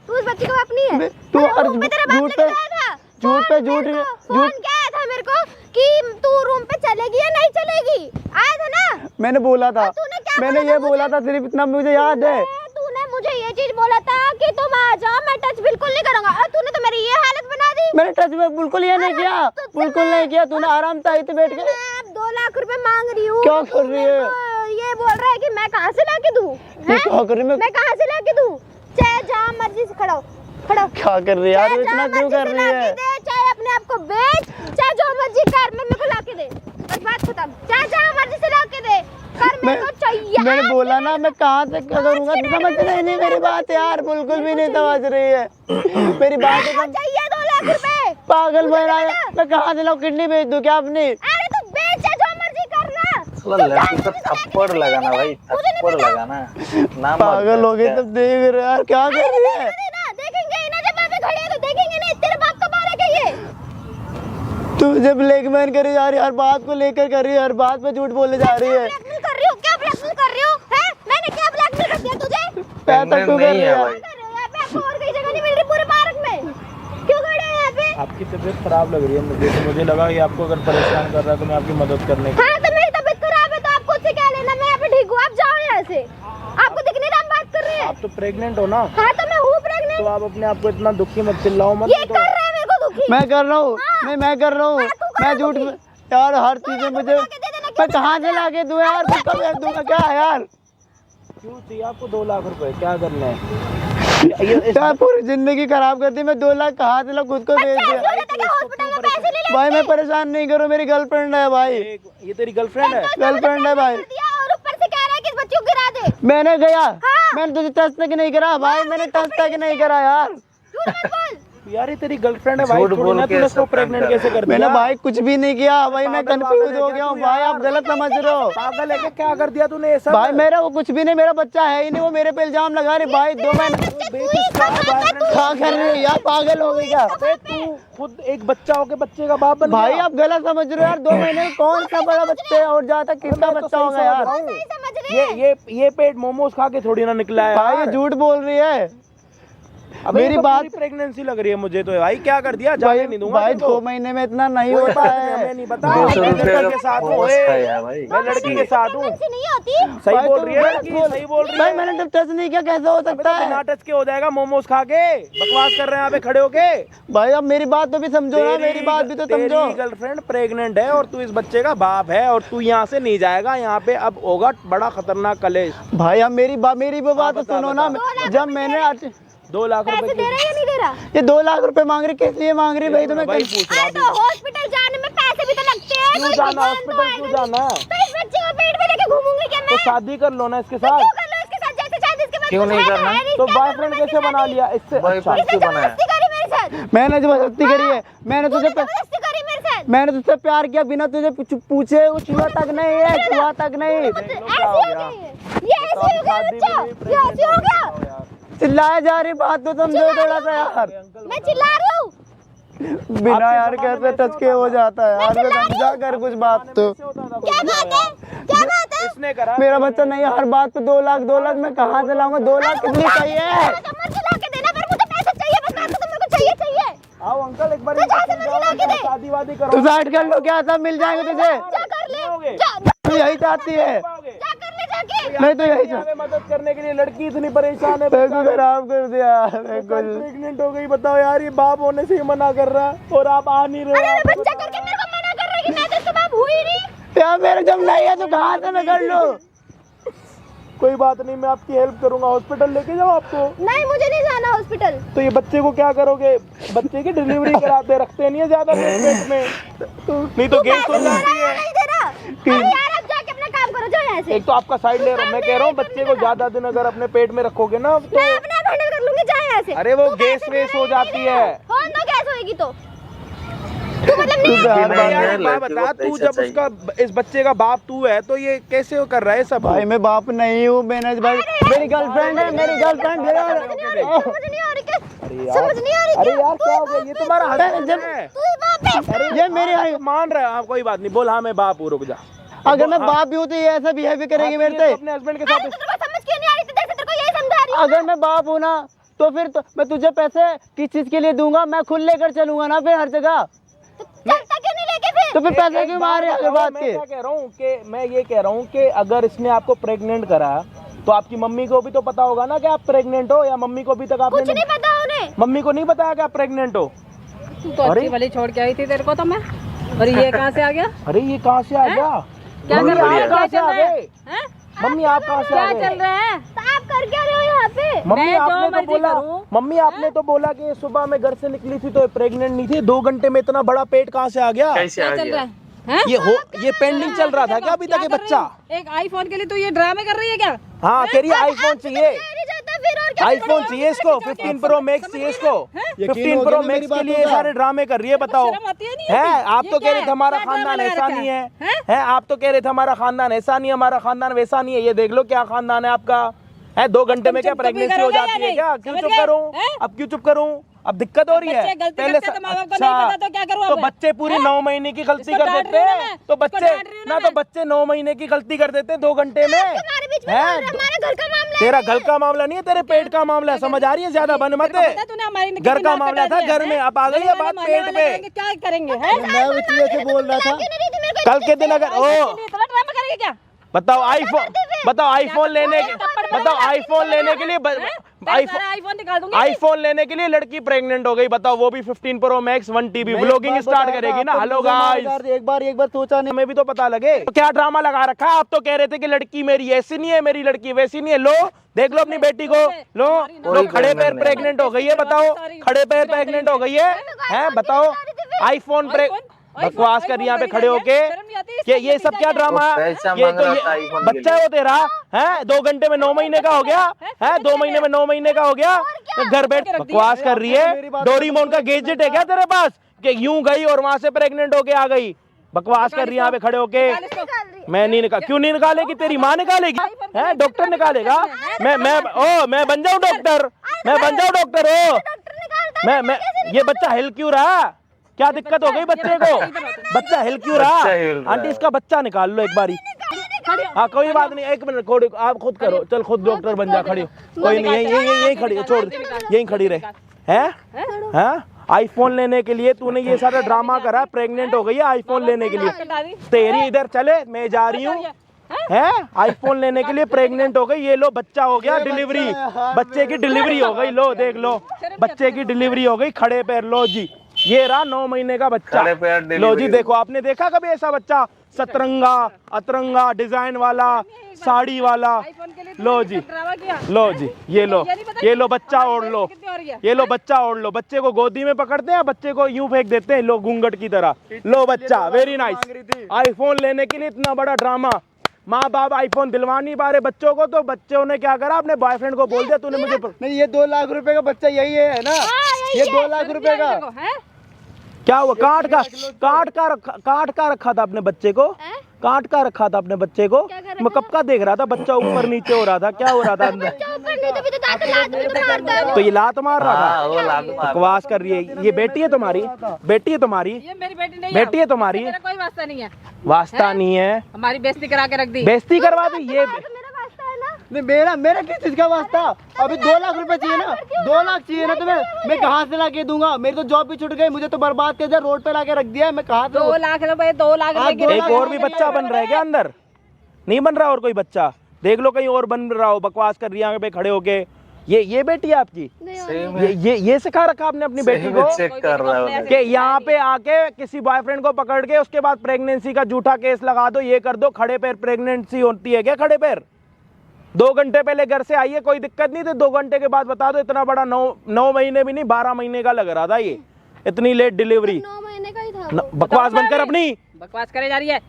तू उस बच्चे का बाप नहीं है? तू अरे हर रूम पे तेरा बाप झूठ लेके पे गया था। झूठ पे झूठ फोन क्या आया था मेरे को कि तू रूम पे चलेगी या नहीं चलेगी? आया था ना? मैंने बोला था, तूने क्या मैंने बोला ये था बोला था, सिर्फ इतना मुझे याद है। तूने मुझे ये चीज बोला था कि तुम आ जाओ, मैं टच बिल्कुल नहीं करूंगा, और तूने तो मेरी ये हालत बना दी। मैंने टच में बिल्कुल ये नहीं किया, बिल्कुल नहीं किया, तूने आराम से आई थी बैठ के। मैं अब 2 लाख रुपए मांग रही हूँ। क्या तू कर रही है? मेरे को ये बोल रहा है कि मैं कहाँ से लाके दूँ? ये क्या कर रही है? मैं कहाँ से लाके दूँ? चाहे जहाँ मर्जी से खड़ा हो, खड़ा हो। क्या कर रही है यार, चाहे इतना जहाँ क्यों मर्जी कर से रही लाके है? दे, चाहे अपने आप को बेच, चाहे जो मर्जी कर, मेरे को लाके दे, बस बात खत्म। चाहे जहाँ मर्जी से लाके दे, कर, मेरे को चाहिए। मैंने बोला ना, मैं कहाँ से क्या करूँगा, तू समझ रही नहीं मेरी बात यार, बिल्कुल भी नहीं समझ रही है मेरी बात। मेरे को चाहिए 2 लाख रुपए। पागल बना है, मैं कहाँ से लाऊं, किडनी बेच दूं क्या अपनी? अरे तू बेच, चाहे जो मर्जी करना। साला लड़की को थप्पड़ लगाना भाई, थप्पड़ लगाना ना। पागल हो गई, तब देख रहे यार क्या कर रही है। देखेंगे ही ना, जब वहाँ पे खड़े हैं तो देखेंगे नहीं। तेरे बाप का बाल है क्या ये? तू जब ब्लैकमेल करी जा रही है, हर बात को लेकर कर रही है, हर बात पे झूठ बोले जा रही है। ब्लैकमेल कर रही हो? क्या ब्लैकमेल कर रही हो? हैं? मैंने क्या ब्लैकमेल कर दिया तुझे? पैसा क्यों कर रही है? भाई। यहाँ पे आपको और कहीं जगह नहीं मिल रही पूरे पार्क में? क्यों खड़े हैं यहाँ पे? आपकी तबीयत खराब लग रही है मुझे, तो मुझे लगा कि आपको अगर परेशान कर रहा है तो मैं आपकी मदद करने की। हाँ, तो मेरी तबीयत खराब है तो आपको उससे क्या लेना? मैं यहाँ पे ठीक हूँ, आप जाओ यहाँ से। आपको दिख नहीं रहा हम बात कर रहे हैं? आप तो प्रेग्नेंट हो ना? हाँ, तो मैं हूँ प्रेग्नेंट। तो आप अपने आप को इतना दुखी मत चिल्लाओ मत। ये कर रहा है मेरे को दुखी। मैं कर रहा हूँ, मैं कर रहा हूँ, मैं झूठ यार हर चीजें मुझे मैं कहाँ से ला के दूँ यार, मैं कब दूंगा क्या यार? क्यों चाहिए आपको 2 लाख रुपए, क्या करना है? यार पूरी जिंदगी खराब कर दी, मैं 2 लाख कहाँ से ला खुद को भेज दिया। हॉस्पिटल में पैसे ले भाई मैं परेशान नहीं करूँ, मेरी गर्लफ्रेंड है भाई, ये तेरी गर्लफ्रेंड है? गर्लफ्रेंड है भाई। दिया और ऊपर से कह रहा है कि इस बच्चे को गिरा दे। मैंने गया, मैंने तुझे टच तक नहीं करा भाई, मैंने टच तक नहीं करा यार। झूठ मत बोल। यार ये तेरी गर्लफ्रेंड है भाई, झूठ थोड़ी बोल ना के तूने उसको सब प्रेग्नेंट कर कैसे कर दिया? मैंने भाई कुछ भी नहीं किया भाई, मैं पागल कंफ्यूज हो है गया हूँ क्या भाई, तू आप गलत समझ रहे हो पागल है क्या कर दिया तूने ये सब? भाई। मेरा वो कुछ भी नहीं, मेरा बच्चा है ही नहीं, वो मेरे पे इल्जाम लगा रही भाई। 2 महीने क्या कर रही है यार, पागल हो गई क्या? अबे तू खुद एक बच्चा होके बच्चे का बाप बन भाई गया। आप गलत समझ रहे हो यार, 2 महीने में कौन सा बड़ा बच्चा है और ज्यादा कितना मैं तो बच्चा सही होगा समझ यार? रहा हूँ। समझ रहे ये पेट मोमोज खा के थोड़ी ना निकला है भाई ये यार। झूठ बोल रही है। अबे मेरी ये तो बात पूरी प्रेगनेंसी लग रही है मुझे तो भाई, क्या कर दिया? भाई, जाने नहीं दूंगा भाई तेरे को। 2 महीने में इतना नहीं कोई होता बात नहीं, है। हमें नहीं पता। 200 मैं रुपए लड़के के साथ हूँ, मोमोज ए, खाया भाई। मैं लड़की के साथ हूँ। नहीं होती। सही भाई बोल तुम रही है गलत लड़की, बोल- सही बोल रही भाई है। मैंने जब टच नहीं किया कैसे हो अबे सकता तो बिना है? टच के हो जाएगा मोमोज खा के? बकवास कर रहे हैं यहाँ पे खड़े होके। भाई अब मेरी बात तो भी समझो ना, मेरी बात भी तो समझो। तेरी गर्लफ्रेंड प्रेग्नेंट है और तू इस बच्चे का बाप है और तू यहाँ से नहीं जाएगा, यहाँ पे अब होगा बड़ा खतरनाक कलेश। भाई अब मेरी भी बात तो बता, सुनो ना। जब मैंने 2 लाख पैसे रुपए दे रहा है या नहीं दे रहा? ये 2 लाख रुपए मांग रही, किस लिए मांग रही भाई? तुम्हें वही पूछ रहा अरे तो हॉस्पिटल जाने में पैसे भी तो लगते हैं। क्यों कोई जाना भगवान हॉस्पिटल, तो आएगा क्यों नहीं। जाना है? तो इस बच्चे को पेट में लेके घूमूंगी क्या तो मैं? शादी कर लो ना इसके क्यों साथ। कर लो इसके साथ? जैसे शायद इसके बाद क्यों कुछ नहीं है करना? है नहीं, तो क्या बॉयफ्रेंड करूं मैं कैसे इसके बना साथ? लिया इससे? बॉयफ्रेंड अच्छा, क्यों बनाया? जबरदस्ती करी मेरे साथ। मैंने जबरदस्ती करी है, मैंने तुझे जबरदस्ती करी मेरे साथ। मैंने तुझसे प्यार किया बिना तुझे पूछे, वो छुआ तक नहीं है, छुआ तक नहीं। ऐसे हो गया ये ऐसे हो गया बच्चा, ये ऐसे हो गया। चिल्लाया जा रही, बात तो समझो थोड़ा सा यार। मैं चिल्ला रही हूँ। बिना यार कैसे टच के हो जाता है यार, मैं समझा कर कुछ बात तो। क्या बात है? क्या बात है? इसने करा। मेरा बच्चा नहीं है, हर बात पे 2 लाख 2 लाख मैं कहाँ से लाऊंगा? 2 लाख कितनी चाहिए? समझ के ला के देना, पर मुझे पैसे चाहिए बस, पैसे तो मेरे को चाहिए। आओ अंकल एक बार तो जहाँ से मर्जी ला के दे। शादी वादी तू करो। साइड कर लो, क्या सब मिल जाएंगे तुझे? जा कर ले, होगे। जा तू यही चाहती है? जा कर ले जाके। मैं तो यही यहाँ पे मदद करने के लिए लड़की इतनी परेशान है। मेरे को खराब कर दिया मेरे को। प्रेग्नेंट हो गई, बताओ यार, ये बाप होने से ही मना कर रहा है और आप आ नहीं रहे अरे हो। मैं बच्चा करके मेरे को मना कर रहा है कि मैं तो इसका बाप हुई नहीं। यार मेरे जब नहीं है तो कहाँ से मैं कर लूँ? कोई बात नहीं, मैं आपकी हेल्प करूंगा, हॉस्पिटल लेके जाओ आपको। नहीं मुझे नहीं जाना हॉस्पिटल। तो ये बच्चे को क्या करोगे? बच्चे की डिलीवरी कराते रखते नहीं है ज्यादा पेट में, नहीं तो गैस हो जाती है। नहीं दे रहा। अरे यार अब जाके अपना काम करो, जाओ यहाँ से। एक तो आपका साइड ले रहा हूँ, मैं कह रहा हूँ बच्चे को ज्यादा दिन अगर अपने पेट में रखोगे ना तो मैं अपना हैंडल कर लूंगी, जाओ यहाँ से। अरे वो गैस वेस हो जाती है। हो ना गैस होएगी तो तू मतलब नहीं तू अबे बार- यार यार, एक बात लड़की बता, को तू पैसा जब उसका इस बच्चे का बाप तू है तो ये कैसे वो कर रहा है सब? भाई मैं बाप नहीं हूँ, मैंने भाई मेरी गर्लफ्रेंड है, मेरी गर्लफ्रेंड समझ नहीं आ रही क्या? समझ नहीं आ रही अरे क्या? यार क्या हो गया? ये तुम्हारा हस्बैंड है। तू ही बाप है। अरे ये मेरी आप मान रहे हो? हाँ कोई बात नहीं, बोल हाँ मैं बाप हूँ, रुक जा। अगर मैं बाप भी हूँ तो ये ऐसा बिहेव भी करेगी मेरे से? अपने हस्बैंड के अरे साथ तो तेरे को समझ क्यों नहीं आ रही? तो तेरे को यही समझा रही हूँ। अगर मैं बाप हूँ ना तो फिर तो मैं तुझे पैसे किस चीज के लिए दूंगा? मैं खुद लेकर चलूंगा ना फिर हर जगह। चलता क्यों नहीं लेके फिर? तो फिर पैसे क्यों मारे अगर बात मैं के? क्या कह रहा हूँ कि मैं ये कह रहा हूँ कि अगर इसने आपको प्रेग्नेंट करा तो आपकी मम्मी को भी तो पता होगा ना कि आप प्रेग्नेंट हो, या मम्मी को अभी तक आपने कुछ नहीं पता उन्हें। मम्मी को नहीं बताया कि आप प्रेग्नेंट हो? तू तो अच्छी वाली छोड़ के आई थी तेरे को तो मैं, और ये कहाँ से आ गया? अरे ये कहाँ से आ गया? क्या मम्मी कर रहा है? आप कहाँ से आ क्या चल रहा है? गए? हैं? मम्मी आप कहाँ से आ क्या गए? चल रहा है? तो आप कर क्या रहे हो यहाँ पे? मम्मी मैं जो आपने तो मर्जी बोला, करूं। मम्मी आपने तो बोला कि सुबह में घर से निकली थी तो प्रेग्नेंट नहीं थी। 2 घंटे में इतना बड़ा पेट कहाँ से आ गया? कैसे आ क्या चल रहा गया? है? हैं? ये पेंडिंग चल रहा था क्या अभी तक ये क्या कर रही बच्चा? है? एक आईफोन के लिए तू ये ड्रामे कर रही है क्या? हाँ कह रही है आईफोन चाहिए, नहीं जाता फिर और क्या? आईफोन चाहिए इसको, 15 प्रो मैक्स चाहिए इसको, 15 प्रो मैक्स के लिए ये सारे ड्रामे कर रही है। बताओ शर्म आती है नहीं है? आती? आप ये तो क्या कह रहे है? थे हमारा क्या खानदान ड्रामा ऐसा लगा नहीं है, रखा है आप तो कह रहे थे हमारा खानदान ऐसा नहीं है, हमारा खानदान वैसा नहीं है। ये देख लो क्या खानदान है आपका। है 2 घंटे में क्या चुप कभी प्रेगनेंसी हो करोगे या जाती है नहीं? क्या? क्यों समझ चुप गए? करूं? हैं? अब क्यों चुप करूं? अब दिक्कत हो रही है। बच्चे गलती करते तो माँ बाप को नहीं पता तो क्या करूं तो अब? बच्चे पूरी 9 महीने की गलती इसको कर डांट देते रही हूं हैं ना मैं, तो इसको बच्चे डांट रही हूं ना ना तो मैं। बच्चे 9 महीने की गलती कर देते हैं 2 घंटे में। हमारे बीच में हैं? हमारा घर का मामला है। तेरा घर का मामला नहीं है, तेरे पेट का मामला है। समझ आ रही है? ज्यादा बन मत। तेरे को पता है तूने हमारी कितनी घर का नाक मामला कटा था दी है, घर में, हैं? अब आ गई है मेरे बात वाले पेट मारने पे। वाले क्या करेंगे? हैं? मैं उसी वजह से बोल रहा था। क्यों नहीं रही थी मेरे को? कल के दिन अगर ओ इतना ड्रामा करेगी क्या? बताओ आईफोन लेने के लिए आईफोन निकाल दूंगी। आईफोन लेने के लिए लड़की प्रेग्नेंट हो गई, बताओ, वो भी 15 pro max 1 TB vlogging start करेगी ना। हेलो गाइस, एक बार सोचा नहीं, हमें भी तो पता लगे तो क्या ड्रामा लगा रखा है। आप तो कह रहे थे कि लड़की मेरी ऐसी नहीं है, मेरी लड़की वैसी नहीं है। लो देख लो अपनी बेटी को, लो खड़े पैर प्रेग्नेंट हो गई है, बताओ, खड़े पैर प्रेग्नेंट हो गई है बताओ। आईफोन बकवास कर यहाँ पे खड़े होके, ये सब क्या ड्रामा है? ये तो ये बच्चा है वो तेरा है, 2 घंटे में 9 महीने का हो गया है, 2 महीने में 9 महीने का हो गया, घर बैठ बकवास कर रही है। डोरीमोन का गैजेट है क्या तेरे पास कि यूं गई और वहां से प्रेग्नेंट होके आ गई? बकवास कर रही है यहाँ पे खड़े होके। मैं नहीं निकाल, क्यों नहीं निकालेगी? तेरी माँ निकालेगी है, डॉक्टर निकालेगा। मैं बन जाऊं डॉक्टर, मैं बन जाऊं डॉक्टर हो। मैं ये बच्चा हिल क्यों रहा? क्या दिक्कत हो गई बच्चे को? बच्चा हिल क्यों रहा? आंटी इसका बच्चा निकाल लो एक बारी। हाँ कोई बात नहीं, 1 मिनट खोड़ो, आप खुद करो, चल खुद डॉक्टर बन जा, खड़ी हो, कोई नहीं, यही खड़ी, छोड़ यही खड़ी रहे हैं। आईफोन लेने के लिए तूने ये सारा ड्रामा करा, प्रेग्नेंट हो गई है आईफोन लेने के लिए। तेरी इधर चले, मैं जा रही हूँ है, आईफोन लेने के लिए प्रेग्नेंट हो गई। ये लो बच्चा हो गया, डिलीवरी, बच्चे की डिलीवरी हो गई। लो देख लो, बच्चे की डिलीवरी हो गई, खड़े पैर। लो जी, ये रहा 9 महीने का बच्चा। लो जी देखो, आपने देखा कभी ऐसा बच्चा? सतरंगा अतरंगा डिजाइन वाला, साड़ी वाला। लो जी, लो जी, ये लो बच्चा ओढ़ लो, ये लो बच्चा ओढ़ लो। बच्चे को गोदी में पकड़ते हैं, बच्चे को यूं फेंक देते हैं, लो घूंघट की तरह। लो बच्चा, वेरी नाइस। आईफोन लेने के लिए इतना बड़ा ड्रामा, माँ बाप आईफोन दिलवा नहीं पा रहे बच्चों को, तो बच्चों ने क्या करा, अपने बॉयफ्रेंड को बोल दिया तूने मुझे नहीं, ये 2 लाख रुपए का बच्चा यही है ना, ये 2 लाख रुपए का। क्या हुआ? काट का रखा था अपने बच्चे को, काट का रखा था अपने बच्चे को। मैं कब का देख रहा था, बच्चा ऊपर नीचे हो रहा था, क्या हो रहा था अंदर? तो ये लात मार रहा था, बकवास कर रही है। ये बेटी है तुम्हारी? बेटी है तुम्हारी? ये मेरी बेटी नहीं है। बेटी है तुम्हारी? मेरा कोई वास्ता नहीं है। वास्ता नहीं है? हमारी बेइज्जती करा के रख दी। बेइज्जती करवा दी? ये नहीं, मेरा किस चीज का वास्ता? अभी 2 लाख रुपए चाहिए ना, 2 लाख चाहिए ना तुम्हें, मैं कहाँ से लाके दूंगा? मेरी तो जॉब भी छूट गई, मुझे तो बर्बाद कर दिया, रोड पे लाके रख दिया, मैं कहाँ से? 2 लाख रुपए, 2 लाख रुपए। एक और भी बच्चा बन रहा है क्या अंदर? नहीं बन रहा और कोई बच्चा? देख लो कहीं और बन रहा हो। बकवास कर रही है यहाँ पे खड़े होके। ये बेटी है आपकी? ये सिखा रखा आपने अपनी बेटी को चेक कर रहा है कि यहाँ पे आके किसी बॉयफ्रेंड को पकड़ के उसके बाद प्रेगनेंसी का झूठा केस लगा दो, ये कर दो। खड़े पैर प्रेगनेंसी होती है क्या? खड़े पैर 2 घंटे पहले घर से आइए, कोई दिक्कत नहीं थी, 2 घंटे के बाद बता दो। इतना बड़ा 9 महीने भी नहीं, 12 महीने का लग रहा था ये, इतनी लेट डिलीवरी। 9 महीने का ही था। बकवास बंद कर अपनी। बकवास करे जा रही है।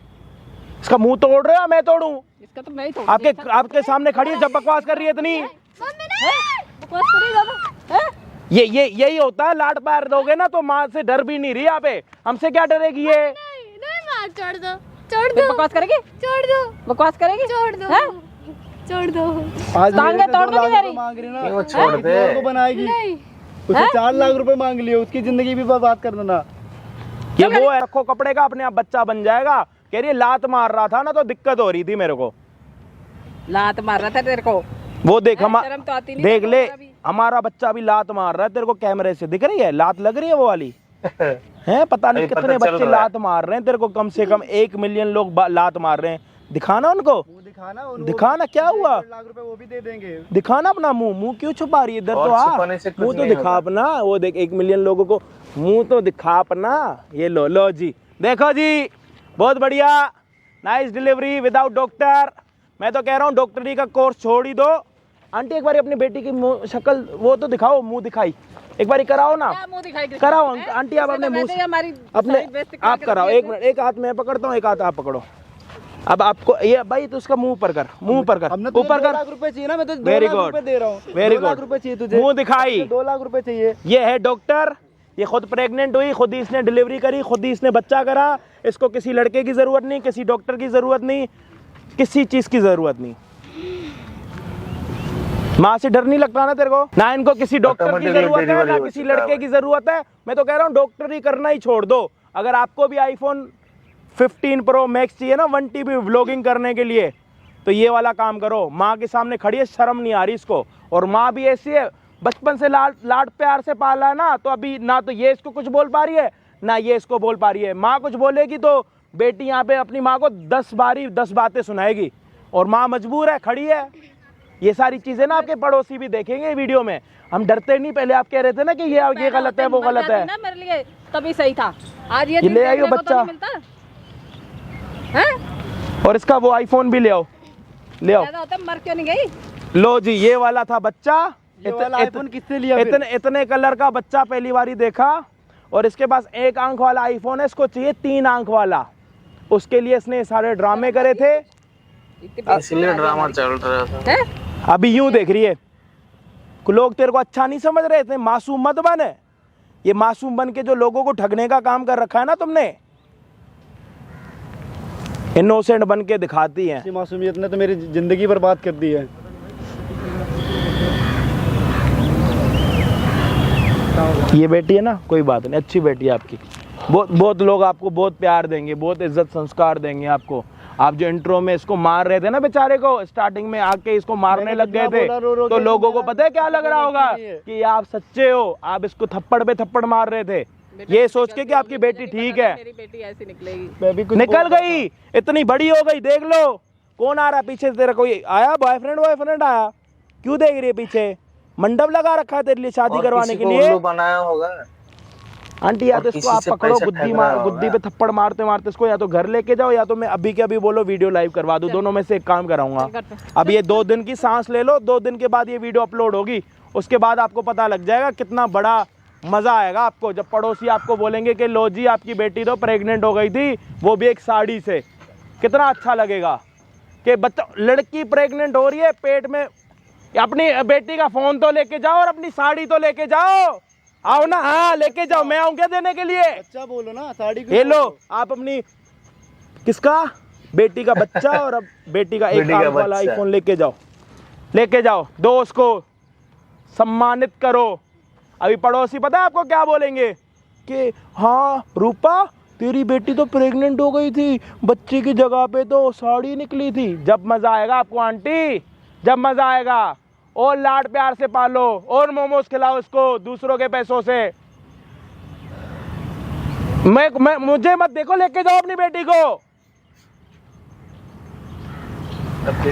इसका मुंह तोड़ रहे हो, मैं तोड़ू? इसका तो मैं ही तोड़। आपके सामने खड़ी है, जब बकवास कर रही है इतनी। बकवास करे ज्यादा। यही होता है, लाड प्यार दोगे ना तो माँ से डर भी नहीं रही। यहाँ पे हमसे क्या डरेगी ये? नहीं माँ, छोड़ दो, छोड़ दो। बकवास करेगी? छोड़ दो। बकवास करेगी? छोड़ दो, छोड़ दो। आज टांगे तोड़ दूंगी तेरी। मांग रही ना, वो छोड़ दे। को बनाएगी, नहीं उसे 4 लाख रुपए मांग लिए, उसकी जिंदगी भी बर्बाद कर देना। ये वो है, रखो कपड़े का, अपने आप बच्चा बन जाएगा। कह रही है लात मार रहा था ना तो दिक्कत हो रही थी मेरे को। लात मार रहा था तेरे को? वो देख, शर्म तो आती नहीं देख तेरे ले, को अभी। हमारा बच्चा भी लात मार रहा है, तेरे को कैमरे से दिख रही है? लात लग रही है वो वाली है? पता नहीं अभी पता कितने चल बच्चे रहा है। लात मार रहे हैं तेरे को, कम से कम 1 मिलियन लोग लात मार रहे हैं। दिखाना उनको, वो दिखाना, दिखाना क्या हुआ? 1 लाख रुपए वो भी दे देंगे। दिखाना अपना मुंह क्यों छुपा रही है? इधर और तो आ, छुपाने से कुछ मुंह तो नहीं दिखा होगा। अपना। वो देख 1 मिलियन लोगों को मुंह तो दिखा अपना। ये लो जी, देखो जी, बहुत बढ़िया, नाइस डिलीवरी विदाउट डॉक्टर। मैं तो कह रहा हूँ डॉक्टरी का कोर्स छोड़ ही दो। आंटी एक बार अपनी बेटी की शक्ल वो तो दिखाओ, मुंह दिखाई एक बारी कराओ ना, क्या मुंह दिखाई देती कराओ है? आंटी। आप अपने मुंह वैसे ही हमारी अपने सारी बेइज्जती करा आप के कराओ। रखी है 1 मिनट, एक हाथ मैं पकड़ता हूँ, एक हाथ आप पकड़ो। अब आपको ये भाई तो उसका मुंह ऊपर कर, मुंह ऊपर कर, हमने तुझे ऊपर 2 कर। लाख रुपए चाहिए ना, मैं तो 2 वेरी लाख गुड, रुपए दे रहा हूँ। Very 2 lakh good. रुपए चाहिए तुझे, मुंह दिखाई। 2 लाख रुपए चाहिए। ये है डॉक्टर, ये खुद प्रेग्नेंट हुई, खुद ही इसने डिलीवरी करी, खुद ही इसने बच्चा करा। इसको किसी लड़के की जरूरत नहीं, किसी डॉक्टर की जरूरत नहीं, किसी चीज की जरूरत नहीं। माँ से डर नहीं लगता ना तेरे को? ना इनको किसी डॉक्टर की जरूरत है, ना किसी लड़के की जरूरत है। मैं तो कह रहा हूँ डॉक्टर ही करना ही छोड़ दो। अगर आपको भी आईफोन 15 प्रो मैक्स चाहिए ना 1 TB व्लॉगिंग करने के लिए, तो ये वाला काम करो। माँ के सामने खड़ी है, शर्म नहीं आ रही इसको। और माँ भी ऐसी है, बचपन से लाड प्यार से पाला है ना, तो अभी ना तो ये इसको कुछ बोल पा रही है, ना ये इसको बोल पा रही है। माँ कुछ बोलेगी तो बेटी यहाँ पे अपनी माँ को 10 बातें सुनाएगी, और माँ मजबूर है, खड़ी है। ये सारी चीजें ना आपके पड़ोसी भी देखेंगे वीडियो में। हम डरते नहीं, पहले आप कह रहे थे ना कि ये गलत है वो गलत है ना, मेरे लिए तभी सही था। आज ये ले आइयो बच्चा और इसका वो आईफोन भी ले आओ, ले आओ। मर क्यों नहीं गई? लो जी, ये वाला था बच्चा। आईफोन किससे लिया फिर? इतने कलर का बच्चा पहली बार ही देखा। और इसके पास 1 आंख वाला आईफोन है, इसको चाहिए 3 आंख वाला। उसके लिए इसने सारे ड्रामे करे थे, इसलिए ड्रामा चल रहा था। अभी यूं देख रही है। लोग तेरे को अच्छा नहीं समझ रहे थे, मासूम मत बन। ये मासूम बन के जो लोगों को ठगने का काम कर रखा है ना तुमने, इनोसेंट बन के दिखाती है। मासूमियत ने तो मेरी जिंदगी बर्बाद कर दी है। ये बेटी है ना, कोई बात नहीं, अच्छी बेटी है आपकी। बहुत लोग आपको बहुत प्यार देंगे, बहुत इज्जत संस्कार देंगे आपको। आप जो इंट्रो में इसको मार रहे थे ना बेचारे को, स्टार्टिंग में आके इसको मारने लग गए थे, तो लोगों को पता है क्या लग रहा होगा कि आप सच्चे हो। आप इसको थप्पड़ पे थप्पड़ मार रहे थे, ये सोच के कि आपकी बेटी ठीक है। मेरी बेटी ऐसी निकलेगी, निकल गई, इतनी बड़ी हो गई। देख लो कौन आ रहा है पीछे से, तेरा कोई आया बॉयफ्रेंड आया? क्यों देख रही है पीछे? मंडप लगा रखा है तेरे लिए शादी करवाने के लिए। उल्लू बनाया होगा आंटी, या तो इसको आप पकड़ो, बुद्धि पे थप्पड़ मारते मारते इसको या तो घर लेके जाओ, या तो मैं अभी के अभी बोलो वीडियो लाइव करवा दूं। दोनों में से एक काम कराऊंगा। अब ये 2 दिन की सांस ले लो, 2 दिन के बाद ये वीडियो अपलोड होगी। उसके बाद आपको पता लग जाएगा कितना बड़ा मजा आएगा आपको, जब पड़ोसी आपको बोलेंगे कि लो जी आपकी बेटी तो प्रेग्नेंट हो गई थी, वो भी एक साड़ी से। कितना अच्छा लगेगा कि बच्चा, लड़की प्रेग्नेंट हो रही है पेट में। अपनी बेटी का फोन तो लेके जाओ और अपनी साड़ी तो लेके जाओ। आओ ना, हाँ लेके जाओ, मैं आऊँ क्या देने के लिए? बच्चा बोलो ना, साड़ी ये लो आप अपनी, किसका? बेटी का बच्चा और अब बेटी का 1 आंख वाला आईफोन लेके जाओ, दो उसको, सम्मानित करो। अभी पड़ोसी पता है आपको क्या बोलेंगे कि हाँ रूपा तेरी बेटी तो प्रेग्नेंट हो गई थी, बच्चे की जगह पे तो साड़ी निकली थी। जब मजा आएगा आपको आंटी, जब मजा आएगा। और लाड प्यार से पालो और मोमोज खिलाओ इसको दूसरों के पैसों से। मुझे मत देखो, लेके जाओ अपनी बेटी को।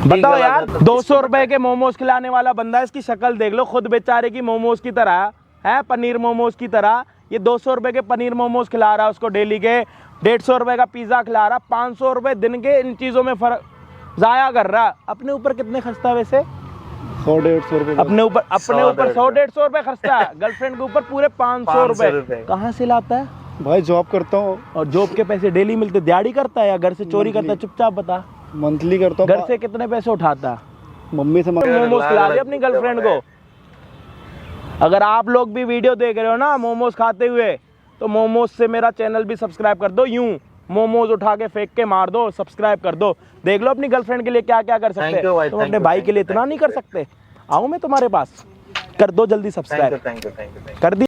बताओ यार, 200 रुपए के मोमोज खिलाने वाला बंदा, इसकी शक्ल देख लो खुद बेचारे की, मोमोज की तरह है, पनीर मोमोज की तरह। ये 200 रुपए के पनीर मोमोज खिला रहा है उसको डेली के, 150 रुपए का पिज्जा खिला रहा, 500 रुपए दिन के इन चीजों में फर्क जाया कर रहा। अपने ऊपर कितने खर्चता है वैसे? 100-150 रुपए। अपने ऊपर 100-150 रुपए खर्चता है। गर्लफ्रेंड के ऊपर पूरे 500 रुपए कहाँ से लाता है? भाई जॉब करता हूँ। और जॉब के पैसे डेली मिलते, दिहाड़ी करता है या घर से चोरी करता है? चुपचाप बता। मंथली करता हूँ। घर से कितने पैसे उठाता है? मम्मी से मोमोज खिला दे अपनी गर्लफ्रेंड को। अगर आप लोग भी वीडियो देख रहे हो ना मोमोज खाते हुए, तो मोमोज से मेरा चैनल भी सब्सक्राइब कर दो। यूं मोमोज उठा के फेंक के मार दो, सब्सक्राइब कर दो। देख लो अपनी गर्लफ्रेंड के लिए क्या क्या कर सकते हैं। तुम अपने भाई के लिए इतना नहीं कर सकते? आऊं मैं तुम्हारे पास? कर दो जल्दी सब्सक्राइब। थैंक यू कर दी।